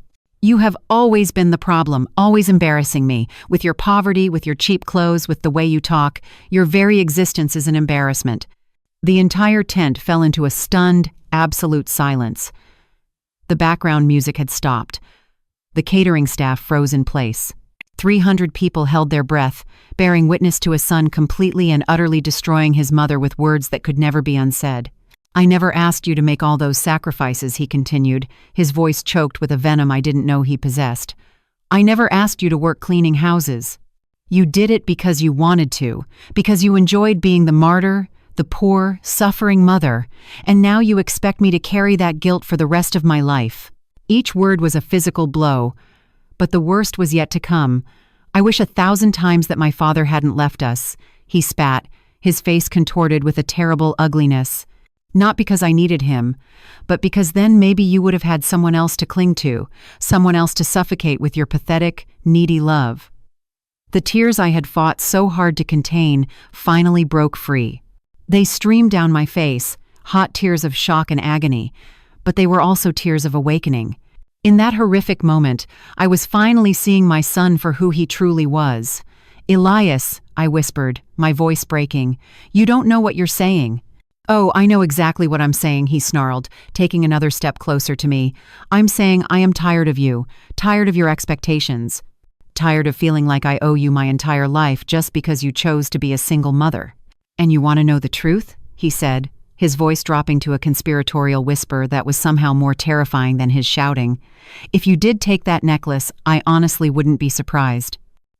A: You have always been the problem, always embarrassing me, with your poverty, with your cheap clothes, with the way you talk. Your very existence is an embarrassment." The entire tent fell into a stunned, absolute silence. The background music had stopped. The catering staff froze in place. 300 people held their breath, bearing witness to a son completely and utterly destroying his mother with words that could never be unsaid. "I never asked you to make all those sacrifices," he continued, his voice choked with a venom I didn't know he possessed. "I never asked you to work cleaning houses. You did it because you wanted to, because you enjoyed being the martyr, the poor, suffering mother, and now you expect me to carry that guilt for the rest of my life." Each word was a physical blow, but the worst was yet to come. "I wish 1,000 times that my father hadn't left us," he spat, his face contorted with a terrible ugliness. "Not because I needed him, but because then maybe you would have had someone else to cling to, someone else to suffocate with your pathetic, needy love." The tears I had fought so hard to contain finally broke free. They streamed down my face, hot tears of shock and agony, but they were also tears of awakening. In that horrific moment, I was finally seeing my son for who he truly was. "Elias," I whispered, my voice breaking, "you don't know what you're saying." "Oh, I know exactly what I'm saying," he snarled, taking another step closer to me. "I'm saying I am tired of you, tired of your expectations, tired of feeling like I owe you my entire life just because you chose to be a single mother." "And you want to know the truth?" he said, his voice dropping to a conspiratorial whisper that was somehow more terrifying than his shouting. "If you did take that necklace, I honestly wouldn't be surprised.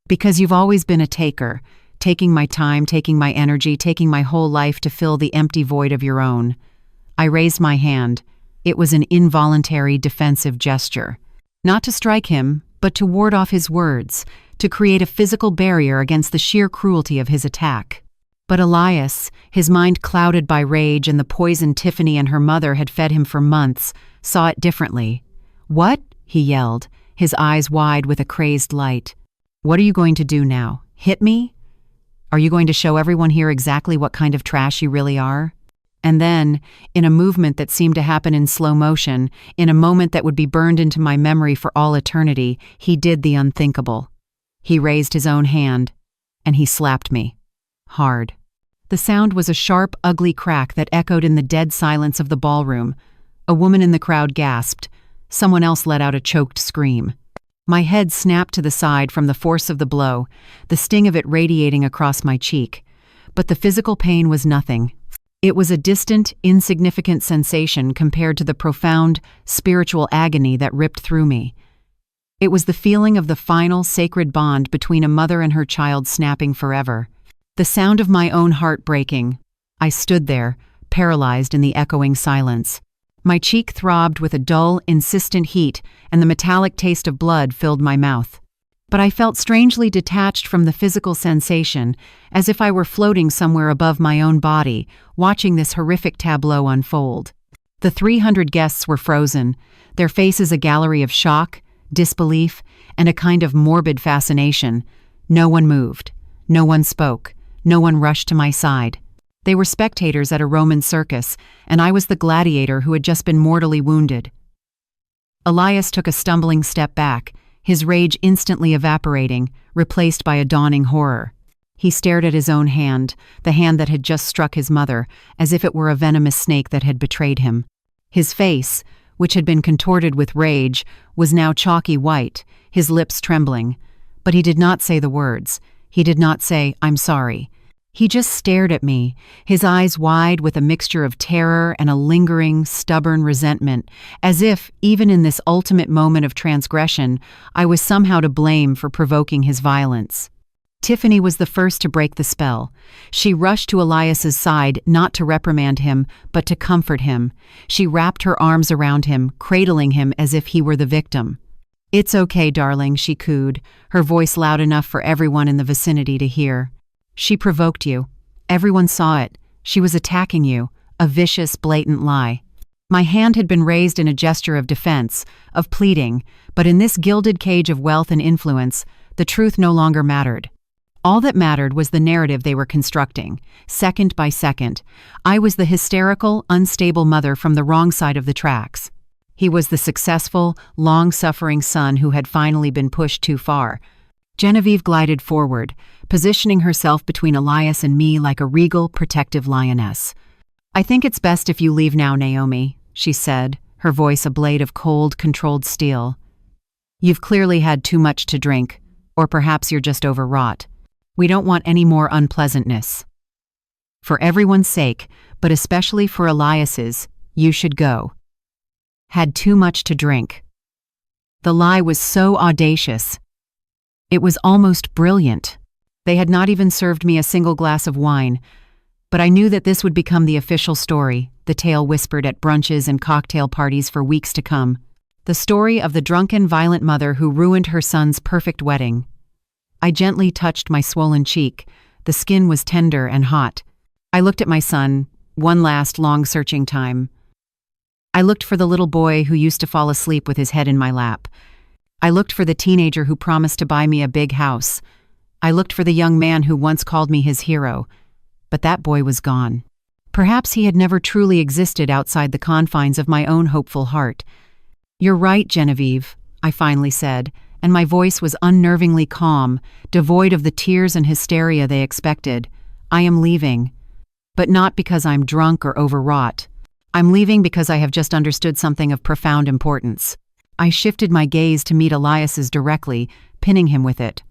A: Because you've always been a taker, taking my time, taking my energy, taking my whole life to fill the empty void of your own." I raised my hand. It was an involuntary, defensive gesture. Not to strike him, but to ward off his words, to create a physical barrier against the sheer cruelty of his attack. But Elias, his mind clouded by rage and the poison Tiffany and her mother had fed him for months, saw it differently. "What?" he yelled, his eyes wide with a crazed light. "What are you going to do now? Hit me? Are you going to show everyone here exactly what kind of trash you really are?" And then, in a movement that seemed to happen in slow motion, in a moment that would be burned into my memory for all eternity, he did the unthinkable. He raised his own hand, and he slapped me. Hard. The sound was a sharp, ugly crack that echoed in the dead silence of the ballroom. A woman in the crowd gasped. Someone else let out a choked scream. My head snapped to the side from the force of the blow, the sting of it radiating across my cheek. But the physical pain was nothing. It was a distant, insignificant sensation compared to the profound, spiritual agony that ripped through me. It was the feeling of the final, sacred bond between a mother and her child snapping forever. The sound of my own heart breaking. I stood there, paralyzed in the echoing silence. My cheek throbbed with a dull, insistent heat, and the metallic taste of blood filled my mouth. But I felt strangely detached from the physical sensation, as if I were floating somewhere above my own body, watching this horrific tableau unfold. The 300 guests were frozen, their faces a gallery of shock, disbelief, and a kind of morbid fascination. No one moved. No one spoke. No one rushed to my side. They were spectators at a Roman circus, and I was the gladiator who had just been mortally wounded. Elias took a stumbling step back, his rage instantly evaporating, replaced by a dawning horror. He stared at his own hand, the hand that had just struck his mother, as if it were a venomous snake that had betrayed him. His face, which had been contorted with rage, was now chalky white, his lips trembling. But he did not say the words. He did not say, "I'm sorry." He just stared at me, his eyes wide with a mixture of terror and a lingering, stubborn resentment, as if, even in this ultimate moment of transgression, I was somehow to blame for provoking his violence. Tiffany was the first to break the spell. She rushed to Elias's side, not to reprimand him, but to comfort him. She wrapped her arms around him, cradling him as if he were the victim. "It's okay, darling," she cooed, her voice loud enough for everyone in the vicinity to hear. "She provoked you. Everyone saw it. She was attacking you. A vicious, blatant lie." My hand had been raised in a gesture of defense, of pleading, but in this gilded cage of wealth and influence, the truth no longer mattered. All that mattered was the narrative they were constructing, second by second. I was the hysterical, unstable mother from the wrong side of the tracks. He was the successful, long-suffering son who had finally been pushed too far. Genevieve glided forward, positioning herself between Elias and me like a regal, protective lioness. "I think it's best if you leave now, Naomi," she said, her voice a blade of cold, controlled steel. "You've clearly had too much to drink, or perhaps you're just overwrought. We don't want any more unpleasantness. For everyone's sake, but especially for Elias's, you should go." Had too much to drink. The lie was so audacious. It was almost brilliant. They had not even served me a single glass of wine, but I knew that this would become the official story, the tale whispered at brunches and cocktail parties for weeks to come. The story of the drunken, violent mother who ruined her son's perfect wedding. I gently touched my swollen cheek. The skin was tender and hot. I looked at my son, one last long searching time. I looked for the little boy who used to fall asleep with his head in my lap. I looked for the teenager who promised to buy me a big house. I looked for the young man who once called me his hero, but that boy was gone. Perhaps he had never truly existed outside the confines of my own hopeful heart. "You're right, Genevieve," I finally said, and my voice was unnervingly calm, devoid of the tears and hysteria they expected. "I am leaving. But not because I'm drunk or overwrought. I'm leaving because I have just understood something of profound importance." I shifted my gaze to meet Elias's directly, pinning him with it.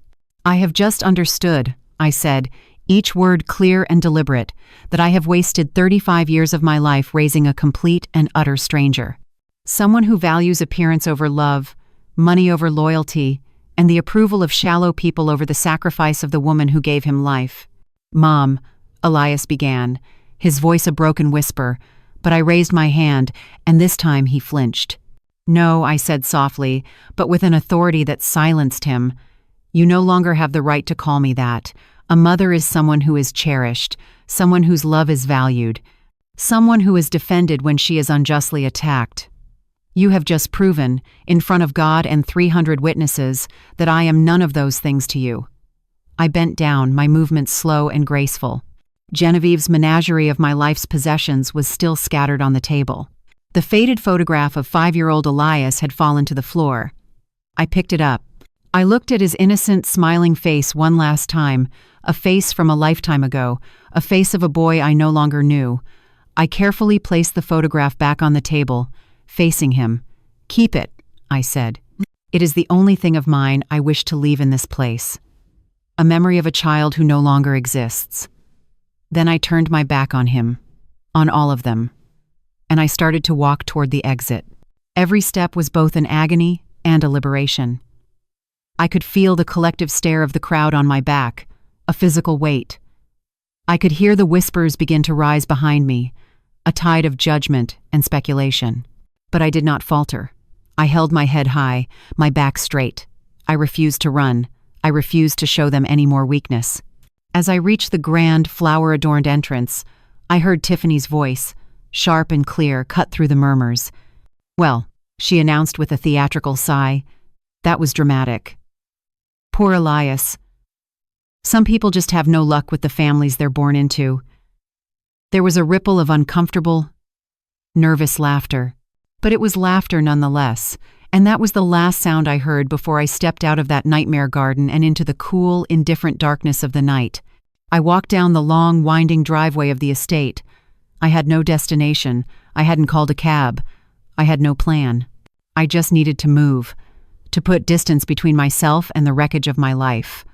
A: "I have just understood," I said, each word clear and deliberate, "that I have wasted 35 years of my life raising a complete and utter stranger. Someone who values appearance over love, money over loyalty, and the approval of shallow people over the sacrifice of the woman who gave him life." "Mom," Elias began, his voice a broken whisper, but I raised my hand, and this time he flinched. "No," I said softly, but with an authority that silenced him. "You no longer have the right to call me that. A mother is someone who is cherished, someone whose love is valued, someone who is defended when she is unjustly attacked. You have just proven, in front of God and 300 witnesses, that I am none of those things to you." I bent down, my movements slow and graceful. Genevieve's menagerie of my life's possessions was still scattered on the table. The faded photograph of 5-year-old Elias had fallen to the floor. I picked it up. I looked at his innocent, smiling face one last time, a face from a lifetime ago, a face of a boy I no longer knew. I carefully placed the photograph back on the table, facing him. "Keep it," I said. "It is the only thing of mine I wish to leave in this place. A memory of a child who no longer exists." Then I turned my back on him, on all of them, and I started to walk toward the exit. Every step was both an agony and a liberation. I could feel the collective stare of the crowd on my back, a physical weight. I could hear the whispers begin to rise behind me, a tide of judgment and speculation. But I did not falter. I held my head high, my back straight. I refused to run. I refused to show them any more weakness. As I reached the grand, flower-adorned entrance, I heard Tiffany's voice, sharp and clear, cut through the murmurs. "Well," she announced with a theatrical sigh, "that was dramatic. Poor Elias. Some people just have no luck with the families they're born into." There was a ripple of uncomfortable, nervous laughter. But it was laughter nonetheless, and that was the last sound I heard before I stepped out of that nightmare garden and into the cool, indifferent darkness of the night. I walked down the long, winding driveway of the estate. I had no destination. I hadn't called a cab. I had no plan. I just needed to move, to put distance between myself and the wreckage of my life.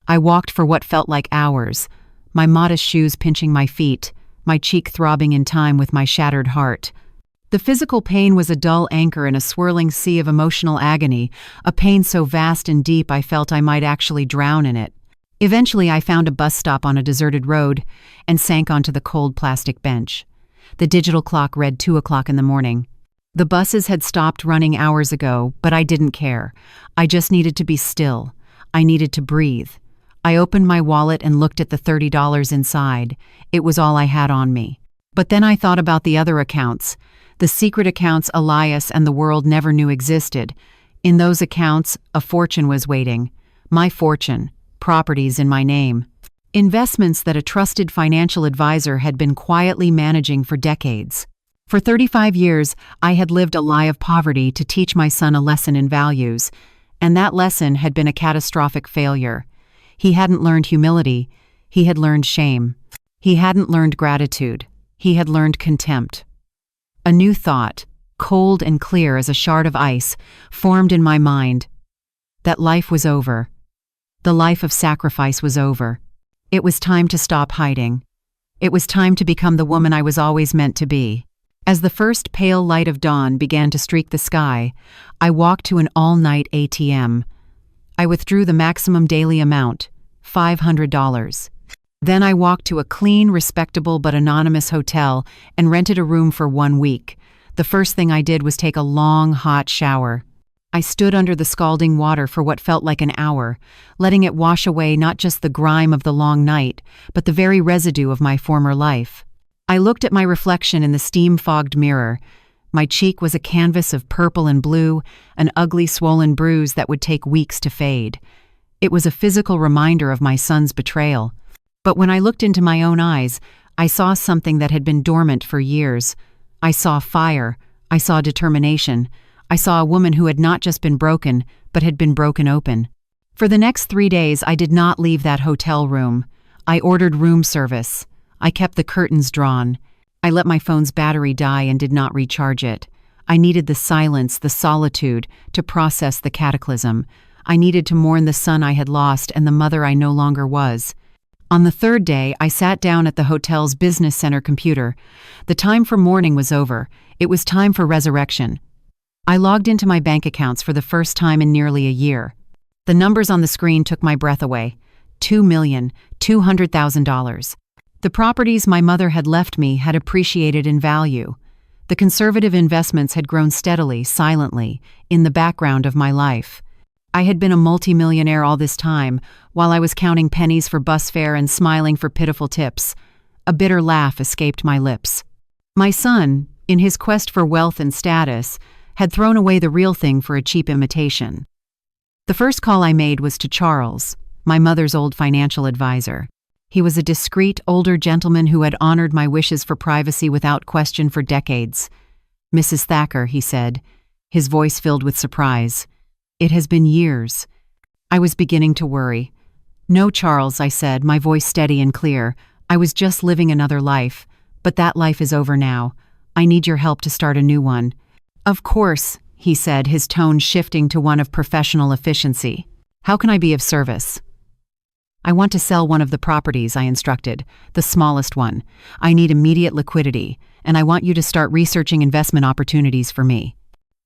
A: I walked for what felt like hours, my modest shoes pinching my feet, my cheek throbbing in time with my shattered heart. The physical pain was a dull anchor in a swirling sea of emotional agony, a pain so vast and deep I felt I might actually drown in it. Eventually I found a bus stop on a deserted road and sank onto the cold plastic bench. The digital clock read 2 o'clock in the morning. The buses had stopped running hours ago, but I didn't care. I just needed to be still. I needed to breathe. I opened my wallet and looked at the $30 inside. It was all I had on me. But then I thought about the other accounts, the secret accounts Elias and the world never knew existed. In those accounts, a fortune was waiting. My fortune, properties in my name. Investments that a trusted financial advisor had been quietly managing for decades. For 35 years, I had lived a lie of poverty to teach my son a lesson in values, and that lesson had been a catastrophic failure. He hadn't learned humility, he had learned shame. He hadn't learned gratitude, he had learned contempt. A new thought, cold and clear as a shard of ice, formed in my mind. That life was over. The life of sacrifice was over. It was time to stop hiding. It was time to become the woman I was always meant to be. As the first pale light of dawn began to streak the sky, I walked to an all-night ATM. I withdrew the maximum daily amount, $500. Then I walked to a clean, respectable but anonymous hotel and rented a room for 1 week. The first thing I did was take a long, hot shower. I stood under the scalding water for what felt like an hour, letting it wash away not just the grime of the long night, but the very residue of my former life. I looked at my reflection in the steam-fogged mirror. My cheek was a canvas of purple and blue, an ugly swollen bruise that would take weeks to fade. It was a physical reminder of my son's betrayal. But when I looked into my own eyes, I saw something that had been dormant for years. I saw fire. I saw determination. I saw a woman who had not just been broken, but had been broken open. For the next 3 days, I did not leave that hotel room. I ordered room service. I kept the curtains drawn. I let my phone's battery die and did not recharge it. I needed the silence, the solitude, to process the cataclysm. I needed to mourn the son I had lost and the mother I no longer was. On the 3rd day, I sat down at the hotel's business center computer. The time for mourning was over. It was time for resurrection. I logged into my bank accounts for the first time in nearly a year. The numbers on the screen took my breath away. $2,200,000. The properties my mother had left me had appreciated in value. The conservative investments had grown steadily, silently, in the background of my life. I had been a multimillionaire all this time, while I was counting pennies for bus fare and smiling for pitiful tips. A bitter laugh escaped my lips. My son, in his quest for wealth and status, had thrown away the real thing for a cheap imitation. The first call I made was to Charles, my mother's old financial advisor. He was a discreet, older gentleman who had honored my wishes for privacy without question for decades. "Mrs. Thacker," he said, his voice filled with surprise. "It has been years." I was beginning to worry. "No, Charles," I said, my voice steady and clear. "I was just living another life, but that life is over now. I need your help to start a new one." "Of course," he said, his tone shifting to one of professional efficiency. "How can I be of service?" "I want to sell one of the properties," I instructed, "the smallest one. I need immediate liquidity, and I want you to start researching investment opportunities for me.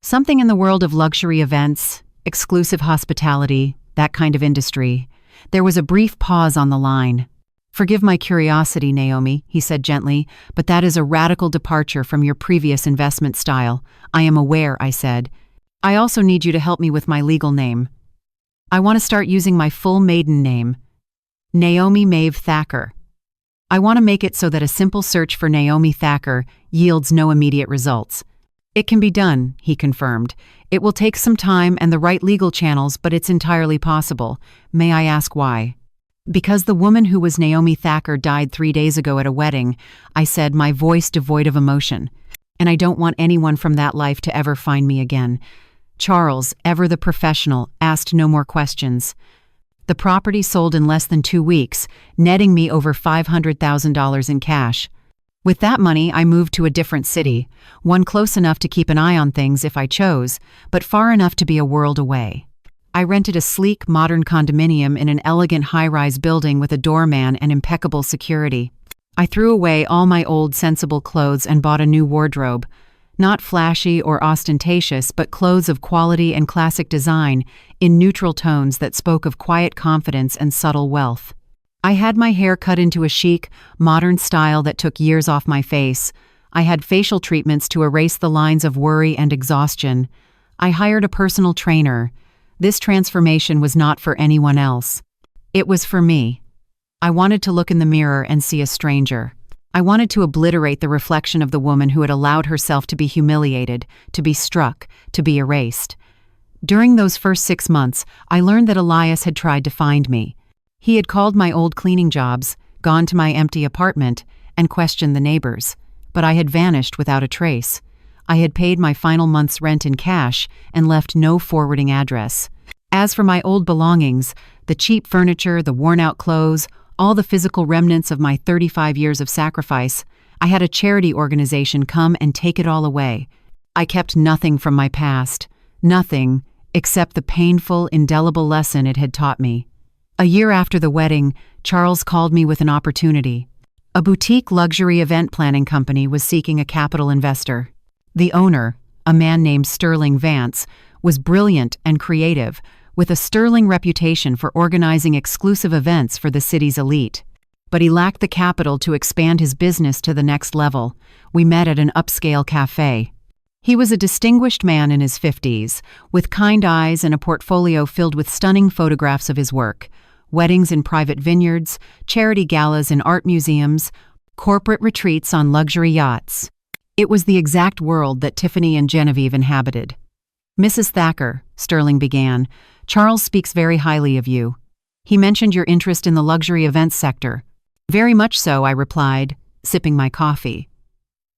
A: Something in the world of luxury events, exclusive hospitality, that kind of industry." There was a brief pause on the line. "Forgive my curiosity, Naomi," he said gently, "but that is a radical departure from your previous investment style." "I am aware," I said. "I also need you to help me with my legal name. I want to start using my full maiden name, Naomi Maeve Thacker. I want to make it so that a simple search for Naomi Thacker yields no immediate results." "It can be done," he confirmed. "It will take some time and the right legal channels, but it's entirely possible. May I ask why?" "Because the woman who was Naomi Thacker died 3 days ago at a wedding," I said, my voice devoid of emotion. "And I don't want anyone from that life to ever find me again." Charles, ever the professional, asked no more questions. The property sold in less than 2 weeks, netting me over $500,000 in cash. With that money, I moved to a different city, one close enough to keep an eye on things if I chose, but far enough to be a world away. I rented a sleek, modern condominium in an elegant high-rise building with a doorman and impeccable security. I threw away all my old, sensible clothes and bought a new wardrobe. Not flashy or ostentatious, but clothes of quality and classic design, in neutral tones that spoke of quiet confidence and subtle wealth. I had my hair cut into a chic, modern style that took years off my face. I had facial treatments to erase the lines of worry and exhaustion. I hired a personal trainer. This transformation was not for anyone else. It was for me. I wanted to look in the mirror and see a stranger. I wanted to obliterate the reflection of the woman who had allowed herself to be humiliated, to be struck, to be erased. During those first 6 months, I learned that Elias had tried to find me. He had called my old cleaning jobs, gone to my empty apartment, and questioned the neighbors. But I had vanished without a trace. I had paid my final month's rent in cash and left no forwarding address. As for my old belongings, the cheap furniture, the worn-out clothes, all the physical remnants of my 35 years of sacrifice, I had a charity organization come and take it all away. I kept nothing from my past, nothing except the painful, indelible lesson it had taught me. A year after the wedding, Charles called me with an opportunity. A boutique luxury event planning company was seeking a capital investor. The owner, a man named Sterling Vance, was brilliant and creative, with a sterling reputation for organizing exclusive events for the city's elite. But he lacked the capital to expand his business to the next level. We met at an upscale cafe. He was a distinguished man in his 50s, with kind eyes and a portfolio filled with stunning photographs of his work. Weddings in private vineyards, charity galas in art museums, corporate retreats on luxury yachts. It was the exact world that Tiffany and Genevieve inhabited. "Mrs. Thacker," Sterling began, "Charles speaks very highly of you. He mentioned your interest in the luxury events sector. Very much so, I replied, sipping my coffee.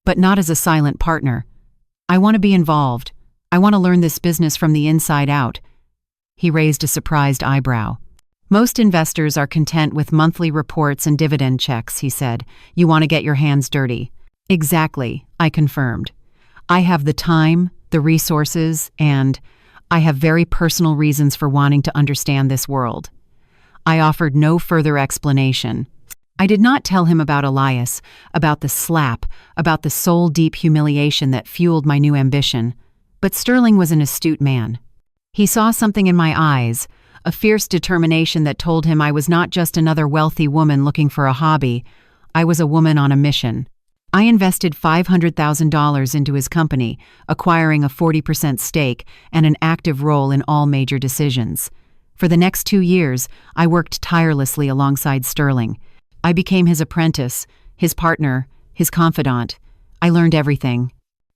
A: But not as a silent partner. I want to be involved. I want to learn this business from the inside out. He raised a surprised eyebrow. Most investors are content with monthly reports and dividend checks, he said. You want to get your hands dirty. Exactly, I confirmed. I have the time, the resources, and I have very personal reasons for wanting to understand this world. I offered no further explanation. I did not tell him about Elias, about the slap, about the soul-deep humiliation that fueled my new ambition. But Sterling was an astute man. He saw something in my eyes, a fierce determination that told him I was not just another wealthy woman looking for a hobby. I was a woman on a mission. I invested $500,000 into his company, acquiring a 40% stake and an active role in all major decisions. For the next 2 years, I worked tirelessly alongside Sterling. I became his apprentice, his partner, his confidant. I learned everything.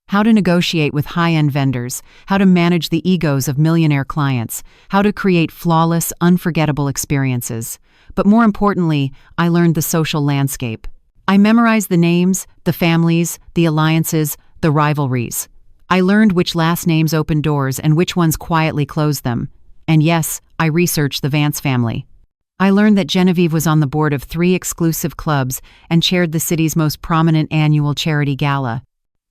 A: How to negotiate with high-end vendors, how to manage the egos of millionaire clients, how to create flawless, unforgettable experiences. But more importantly, I learned the social landscape. I memorized the names, the families, the alliances, the rivalries. I learned which last names opened doors and which ones quietly closed them. And yes, I researched the Vance family. I learned that Genevieve was on the board of 3 exclusive clubs and chaired the city's most prominent annual charity gala.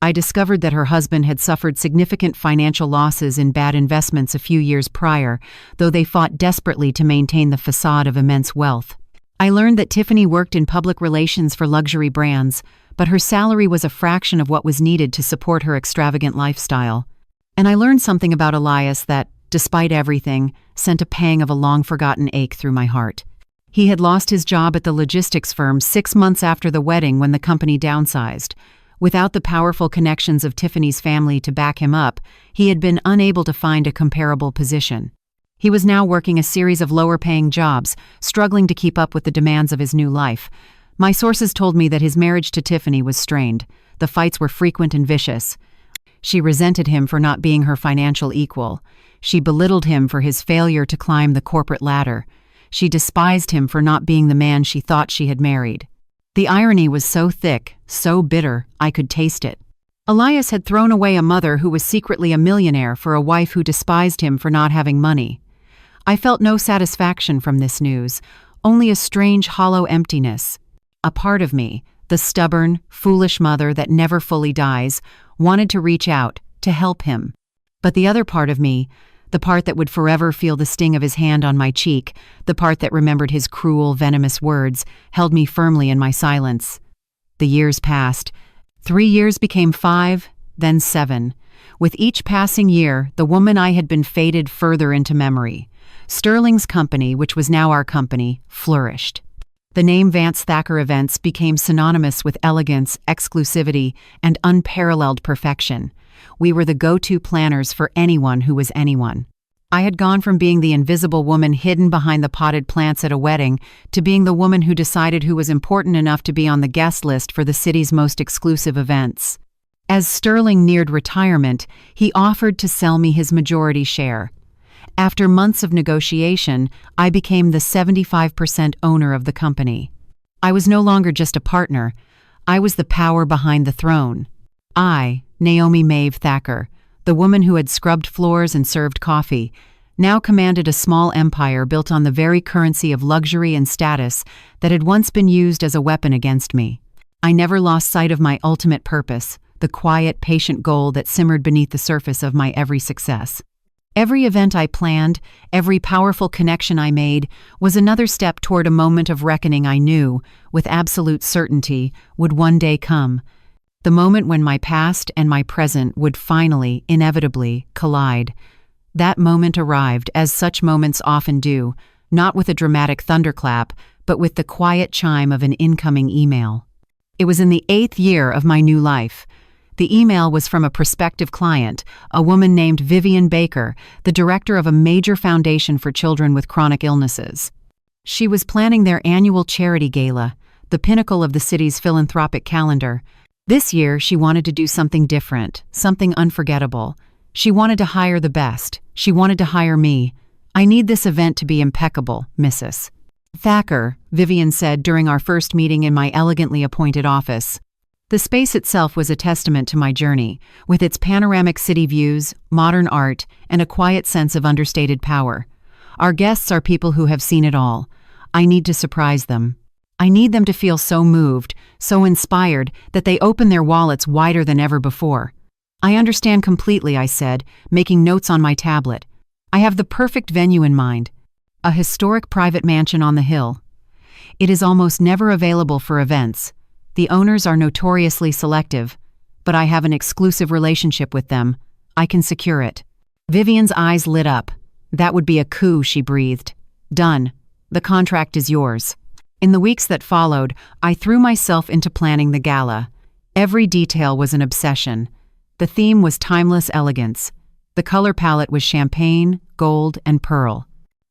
A: I discovered that her husband had suffered significant financial losses in bad investments a few years prior, though they fought desperately to maintain the facade of immense wealth. I learned that Tiffany worked in public relations for luxury brands, but her salary was a fraction of what was needed to support her extravagant lifestyle. And I learned something about Elias that, despite everything, sent a pang of a long-forgotten ache through my heart. He had lost his job at the logistics firm 6 months after the wedding when the company downsized. Without the powerful connections of Tiffany's family to back him up, he had been unable to find a comparable position. He was now working a series of lower-paying jobs, struggling to keep up with the demands of his new life. My sources told me that his marriage to Tiffany was strained. The fights were frequent and vicious. She resented him for not being her financial equal. She belittled him for his failure to climb the corporate ladder. She despised him for not being the man she thought she had married. The irony was so thick, so bitter, I could taste it. Elias had thrown away a mother who was secretly a millionaire for a wife who despised him for not having money. I felt no satisfaction from this news, only a strange hollow emptiness. A part of me, the stubborn, foolish mother that never fully dies, wanted to reach out, to help him. But the other part of me, the part that would forever feel the sting of his hand on my cheek, the part that remembered his cruel, venomous words, held me firmly in my silence. The years passed. 3 years became 5, then 7. With each passing year, the woman I had been faded further into memory. Sterling's company, which was now our company, flourished. The name Vance Thacker Events became synonymous with elegance, exclusivity, and unparalleled perfection. We were the go-to planners for anyone who was anyone. I had gone from being the invisible woman hidden behind the potted plants at a wedding to being the woman who decided who was important enough to be on the guest list for the city's most exclusive events. As Sterling neared retirement, he offered to sell me his majority share. After months of negotiation, I became the 75% owner of the company. I was no longer just a partner. I was the power behind the throne. I, Naomi Maeve Thacker, the woman who had scrubbed floors and served coffee, now commanded a small empire built on the very currency of luxury and status that had once been used as a weapon against me. I never lost sight of my ultimate purpose, the quiet, patient goal that simmered beneath the surface of my every success. Every event I planned, every powerful connection I made, was another step toward a moment of reckoning I knew, with absolute certainty, would one day come. The moment when my past and my present would finally, inevitably, collide. That moment arrived, as such moments often do, not with a dramatic thunderclap, but with the quiet chime of an incoming email. It was in the 8th year of my new life. The email was from a prospective client, a woman named Vivian Baker, the director of a major foundation for children with chronic illnesses. She was planning their annual charity gala, the pinnacle of the city's philanthropic calendar. This year, she wanted to do something different, something unforgettable. She wanted to hire the best. She wanted to hire me. "I need this event to be impeccable, Mrs. Thacker," Vivian said during our first meeting in my elegantly appointed office. The space itself was a testament to my journey, with its panoramic city views, modern art, and a quiet sense of understated power. "Our guests are people who have seen it all. I need to surprise them. I need them to feel so moved, so inspired, that they open their wallets wider than ever before." "I understand completely," I said, making notes on my tablet. "I have the perfect venue in mind. A historic private mansion on the hill. It is almost never available for events. The owners are notoriously selective, but I have an exclusive relationship with them. I can secure it." Vivian's eyes lit up. "That would be a coup," she breathed. "Done. The contract is yours." In the weeks that followed, I threw myself into planning the gala. Every detail was an obsession. The theme was timeless elegance. The color palette was champagne, gold, and pearl.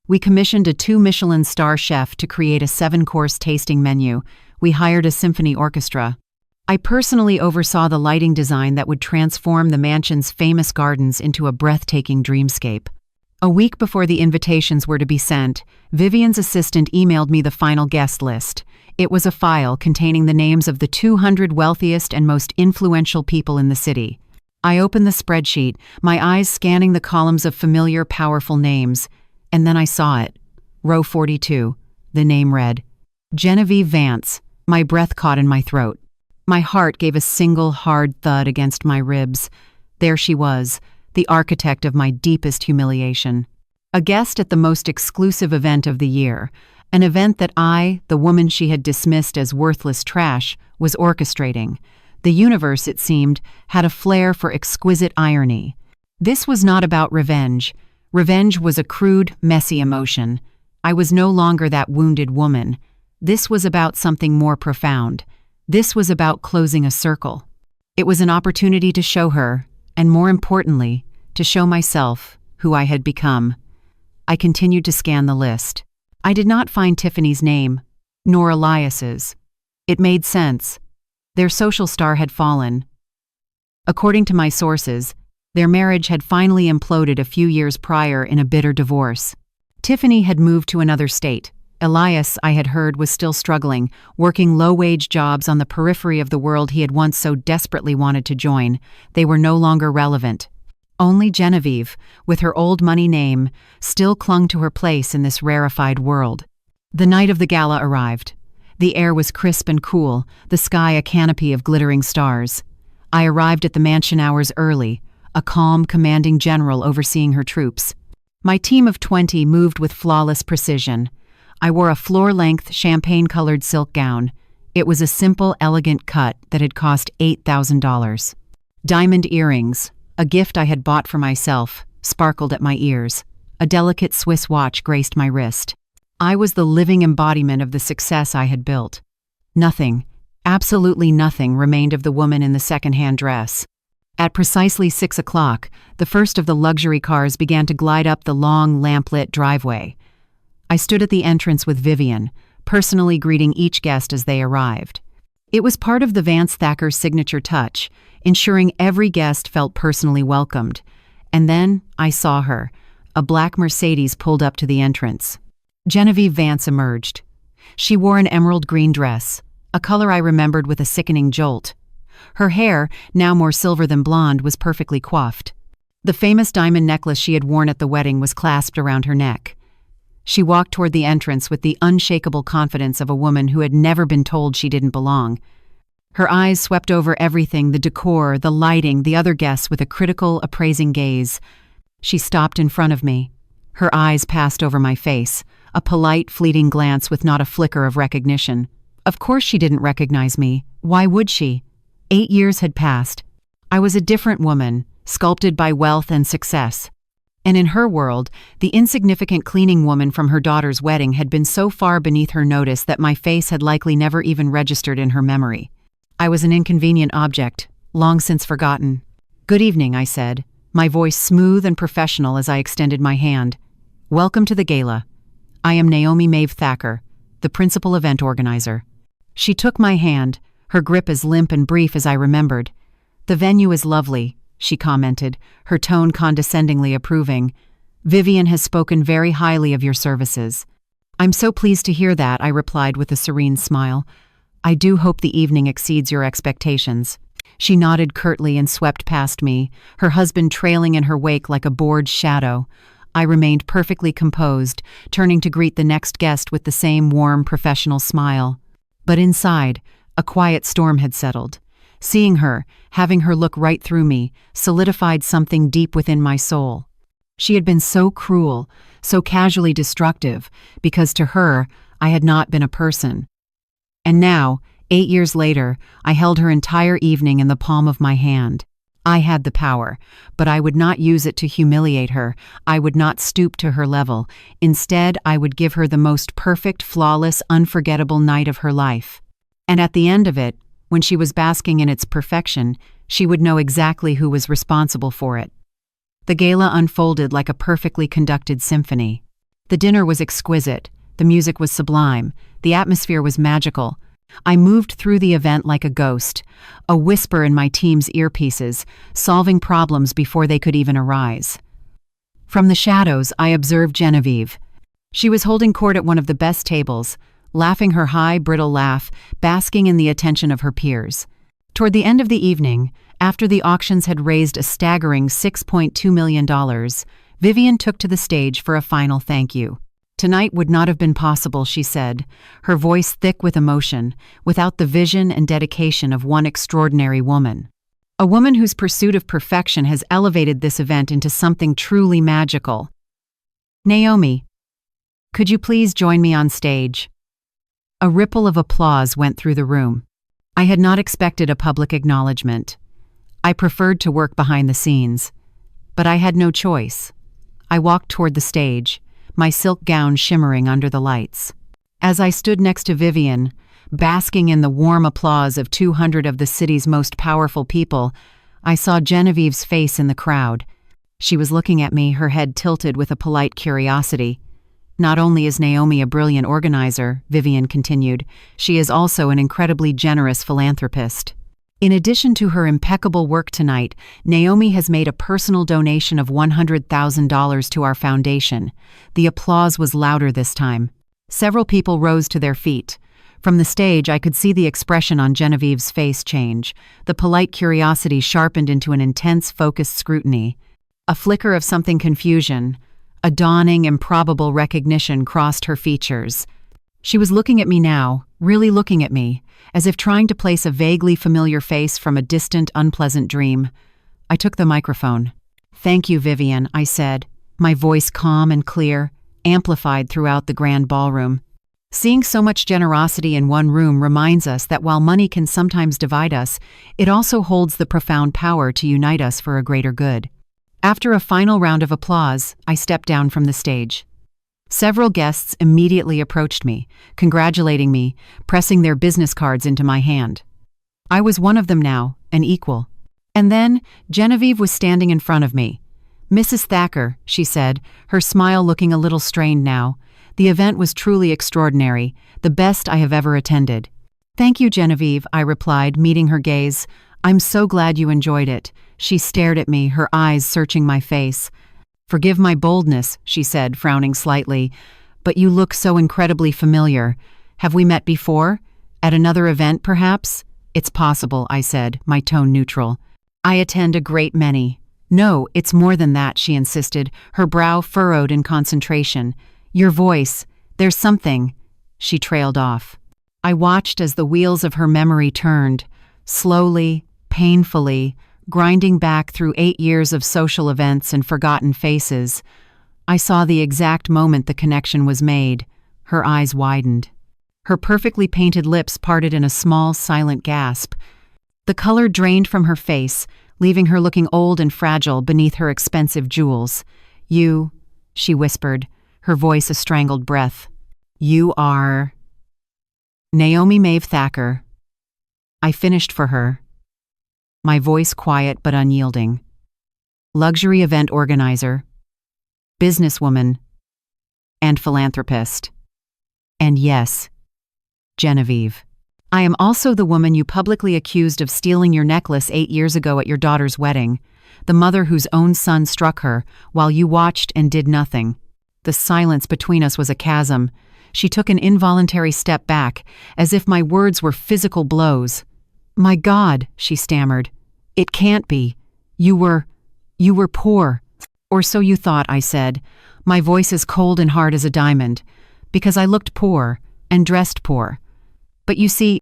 A: We commissioned a 2-Michelin star chef to create a 7-course tasting menu. We hired a symphony orchestra. I personally oversaw the lighting design that would transform the mansion's famous gardens into a breathtaking dreamscape. A week before the invitations were to be sent, Vivian's assistant emailed me the final guest list. It was a file containing the names of the 200 wealthiest and most influential people in the city. I opened the spreadsheet, my eyes scanning the columns of familiar, powerful names, and then I saw it. Row 42. The name read, Genevieve Vance. My breath caught in my throat. My heart gave a single hard thud against my ribs. There she was, the architect of my deepest humiliation. A guest at the most exclusive event of the year, an event that I, the woman she had dismissed as worthless trash, was orchestrating. The universe, it seemed, had a flair for exquisite irony. This was not about revenge. Revenge was a crude, messy emotion. I was no longer that wounded woman. This was about something more profound. This was about closing a circle. It was an opportunity to show her, and more importantly, to show myself, who I had become. I continued to scan the list. I did not find Tiffany's name, nor Elias's. It made sense. Their social star had fallen. According to my sources, their marriage had finally imploded a few years prior in a bitter divorce. Tiffany had moved to another state. Elias, I had heard, was still struggling, working low-wage jobs on the periphery of the world he had once so desperately wanted to join. They were no longer relevant. Only Genevieve, with her old money name, still clung to her place in this rarefied world. The night of the gala arrived. The air was crisp and cool, the sky a canopy of glittering stars. I arrived at the mansion hours early, a calm, commanding general overseeing her troops. My team of 20 moved with flawless precision. I wore a floor-length, champagne-colored silk gown. It was a simple, elegant cut that had cost $8,000. Diamond earrings, a gift I had bought for myself, sparkled at my ears. A delicate Swiss watch graced my wrist. I was the living embodiment of the success I had built. Nothing, absolutely nothing, remained of the woman in the second-hand dress. At precisely 6 o'clock, the first of the luxury cars began to glide up the long, lamplit driveway. I stood at the entrance with Vivian, personally greeting each guest as they arrived. It was part of the Vance Thacker signature touch, ensuring every guest felt personally welcomed. And then I saw her. A black Mercedes pulled up to the entrance. Genevieve Vance emerged. She wore an emerald green dress, a color I remembered with a sickening jolt. Her hair, now more silver than blonde, was perfectly coiffed. The famous diamond necklace she had worn at the wedding was clasped around her neck. She walked toward the entrance with the unshakable confidence of a woman who had never been told she didn't belong. Her eyes swept over everything, the decor, the lighting, the other guests with a critical, appraising gaze. She stopped in front of me. Her eyes passed over my face, a polite, fleeting glance with not a flicker of recognition. Of course she didn't recognize me. Why would she? 8 years had passed. I was a different woman, sculpted by wealth and success. And in her world, the insignificant cleaning woman from her daughter's wedding had been so far beneath her notice that my face had likely never even registered in her memory. I was an inconvenient object, long since forgotten. "Good evening," I said, my voice smooth and professional as I extended my hand. "Welcome to the gala. I am Naomi Maeve Thacker, the principal event organizer." She took my hand, her grip as limp and brief as I remembered. "The venue is lovely," she commented, her tone condescendingly approving. Vivian has spoken very highly of your services." "I'm so pleased to hear that," I replied with a serene smile. "I do hope the evening exceeds your expectations." She nodded curtly and swept past me, her husband trailing in her wake like a bored shadow. I remained perfectly composed, turning to greet the next guest with the same warm, professional smile. But inside, a quiet storm had settled. Seeing her, having her look right through me, solidified something deep within my soul. She had been so cruel, so casually destructive, because to her, I had not been a person. And now, 8 years later, I held her entire evening in the palm of my hand. I had the power, but I would not use it to humiliate her. I would not stoop to her level. Instead, I would give her the most perfect, flawless, unforgettable night of her life. And at the end of it, when she was basking in its perfection, she would know exactly who was responsible for it. The gala unfolded like a perfectly conducted symphony. The dinner was exquisite, the music was sublime, the atmosphere was magical. I moved through the event like a ghost, a whisper in my team's earpieces, solving problems before they could even arise. From the shadows, I observed Genevieve. She was holding court at one of the best tables, laughing her high, brittle laugh, basking in the attention of her peers. Toward the end of the evening, after the auctions had raised a staggering $6.2 million, Vivian took to the stage for a final thank you. "Tonight would not have been possible," she said, her voice thick with emotion, "without the vision and dedication of one extraordinary woman. A woman whose pursuit of perfection has elevated this event into something truly magical. Naomi, could you please join me on stage?" A ripple of applause went through the room. I had not expected a public acknowledgement. I preferred to work behind the scenes. But I had no choice. I walked toward the stage, my silk gown shimmering under the lights. As I stood next to Vivian, basking in the warm applause of 200 of the city's most powerful people, I saw Genevieve's face in the crowd. She was looking at me, her head tilted with a polite curiosity. "Not only is Naomi a brilliant organizer," Vivian continued, "she is also an incredibly generous philanthropist. In addition to her impeccable work tonight, Naomi has made a personal donation of $100,000 to our foundation." The applause was louder this time. Several people rose to their feet. From the stage, I could see the expression on Genevieve's face change. The polite curiosity sharpened into an intense, focused scrutiny. A flicker of something confusion, a dawning, improbable recognition crossed her features. She was looking at me now, really looking at me, as if trying to place a vaguely familiar face from a distant, unpleasant dream. I took the microphone. "Thank you, Vivian," I said, my voice calm and clear, amplified throughout the grand ballroom. Seeing so much generosity in one room reminds us that while money can sometimes divide us, it also holds the profound power to unite us for a greater good. After a final round of applause, I stepped down from the stage. Several guests immediately approached me, congratulating me, pressing their business cards into my hand. I was one of them now, an equal. And then, Genevieve was standing in front of me. "Mrs. Thacker," she said, her smile looking a little strained now, "the event was truly extraordinary, the best I have ever attended." "Thank you, Genevieve," I replied, meeting her gaze. "I'm so glad you enjoyed it." She stared at me, her eyes searching my face. "Forgive my boldness," she said, frowning slightly, "but you look so incredibly familiar. Have we met before? At another event, perhaps?" "It's possible," I said, my tone neutral. "I attend a great many." "No, it's more than that," she insisted, her brow furrowed in concentration. "Your voice, there's something." She trailed off. I watched as the wheels of her memory turned, slowly, painfully, grinding back through 8 years of social events and forgotten faces. I saw the exact moment the connection was made. Her eyes widened. Her perfectly painted lips parted in a small, silent gasp. The color drained from her face, leaving her looking old and fragile beneath her expensive jewels. "You," she whispered, her voice a strangled breath. "You are—" "Naomi Maeve Thacker." I finished for her, my voice quiet but unyielding. Luxury event organizer, businesswoman, and philanthropist. And yes, Genevieve. I am also the woman you publicly accused of stealing your necklace 8 years ago at your daughter's wedding. the mother whose own son struck her, while you watched and did nothing. The silence between us was a chasm. She took an involuntary step back, as if my words were physical blows. "My God," she stammered. "It can't be. You were poor." "Or so you thought," I said, my voice as cold and hard as a diamond, "because I looked poor and dressed poor. But you see,